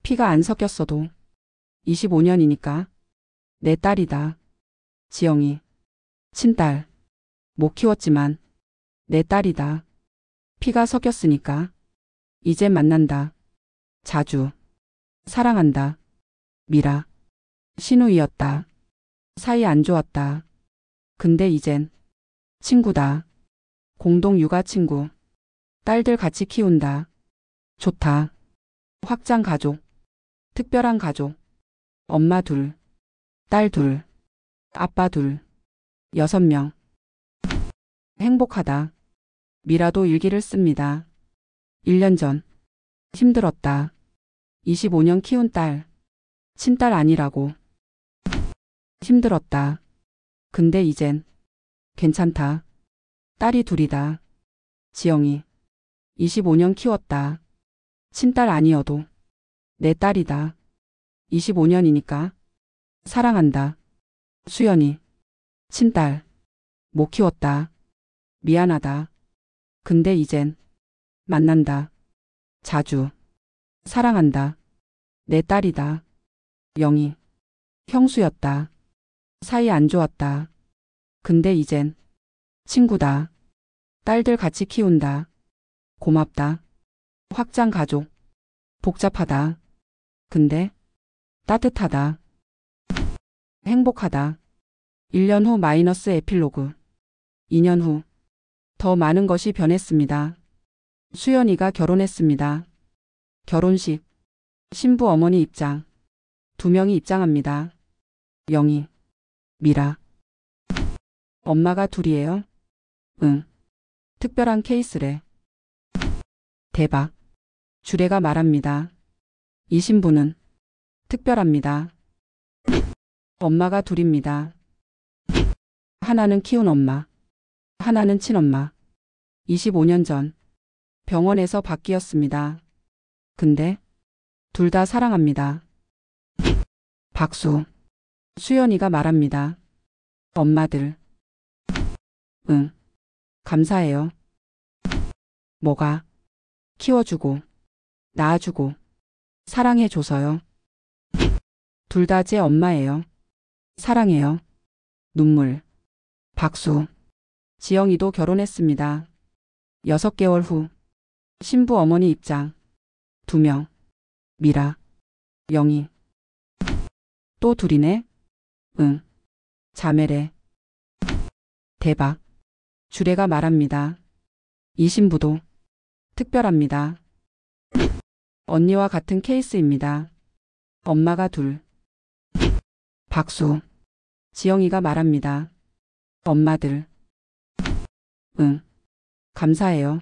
피가 안 섞였어도 25년이니까 내 딸이다. 지영이. 친딸. 못 키웠지만 내 딸이다. 피가 섞였으니까 이제 만난다. 자주. 사랑한다. 미라. 신우이였다. 사이 안 좋았다. 근데 이젠 친구다. 공동 육아 친구. 딸들 같이 키운다. 좋다. 확장 가족. 특별한 가족. 엄마 둘. 딸 둘. 아빠 둘. 6명. 행복하다. 미라도 일기를 씁니다. 1년 전. 힘들었다. 25년 키운 딸. 친딸 아니라고. 힘들었다. 근데 이젠 괜찮다. 딸이 둘이다. 지영이. 25년 키웠다. 친딸 아니어도 내 딸이다. 25년이니까 사랑한다. 수연이. 친딸. 못 키웠다. 미안하다. 근데 이젠 만난다. 자주. 사랑한다. 내 딸이다. 영희. 형수였다. 사이 안 좋았다. 근데 이젠 친구다. 딸들 같이 키운다. 고맙다. 확장 가족. 복잡하다. 근데 따뜻하다. 행복하다. 1년 후 마이너스 에필로그. 2년 후. 더 많은 것이 변했습니다. 수연이가 결혼했습니다. 결혼식. 신부 어머니 입장. 2명이 입장합니다. 영희. 미라. 엄마가 둘이에요? 응. 특별한 케이스래. 대박. 주례가 말합니다. 이 신부는 특별합니다. 엄마가 둘입니다. 하나는 키운 엄마, 하나는 친엄마. 25년 전 병원에서 바뀌었습니다. 근데 둘 다 사랑합니다. 박수. 수연이가 말합니다. 엄마들. 응. 감사해요. 뭐가? 키워주고, 낳아주고, 사랑해줘서요. 둘 다 제 엄마예요. 사랑해요. 눈물. 박수. 지영이도 결혼했습니다. 6개월 후. 신부 어머니 입장. 2명. 미라. 영희. 또 둘이네? 응. 자매래. 대박. 주례가 말합니다. 이 신부도 특별합니다. 언니와 같은 케이스입니다. 엄마가 둘. 박수. 지영이가 말합니다. 엄마들. 응. 감사해요.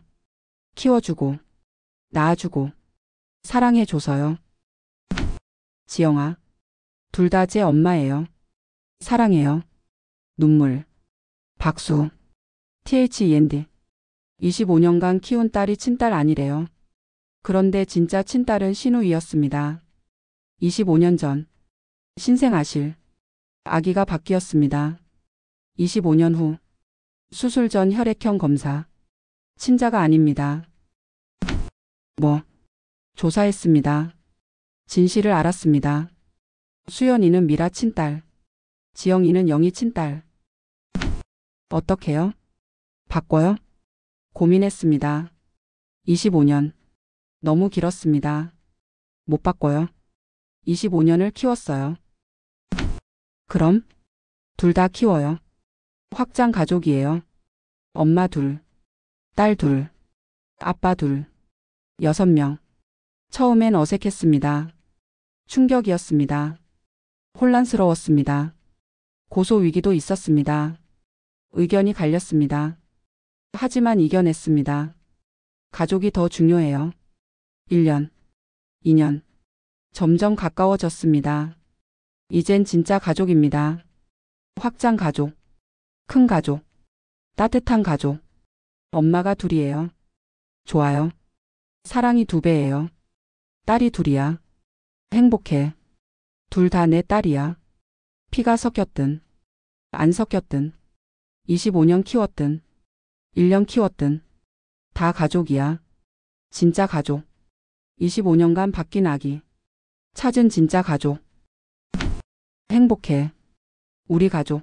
키워주고, 낳아주고, 사랑해줘서요. 지영아. 둘 다 제 엄마예요. 사랑해요. 눈물. 박수. THEND. 25년간 키운 딸이 친딸 아니래요. 그런데 진짜 친딸은 신우이였습니다. 25년 전 신생아실 아기가 바뀌었습니다. 25년 후 수술 전 혈액형 검사. 친자가 아닙니다. 조사했습니다. 진실을 알았습니다. 수연이는 미라 친딸, 지영이는 영희 친딸. 어떡해요? 바꿔요? 고민했습니다. 25년. 너무 길었습니다. 못 바꿔요. 25년을 키웠어요. 그럼? 둘 다 키워요. 확장 가족이에요. 엄마 둘, 딸 둘, 아빠 둘, 6명. 처음엔 어색했습니다. 충격이었습니다. 혼란스러웠습니다. 고소 위기도 있었습니다. 의견이 갈렸습니다. 하지만 이겨냈습니다. 가족이 더 중요해요. 1년, 2년. 점점 가까워졌습니다. 이젠 진짜 가족입니다. 확장 가족, 큰 가족, 따뜻한 가족. 엄마가 둘이에요. 좋아요. 사랑이 2배예요. 딸이 둘이야. 행복해. 둘 다 내 딸이야. 피가 섞였든, 안 섞였든, 25년 키웠든, 1년 키웠든, 다 가족이야. 진짜 가족. 25년간 바뀐 아기. 찾은 진짜 가족. 행복해. 우리 가족.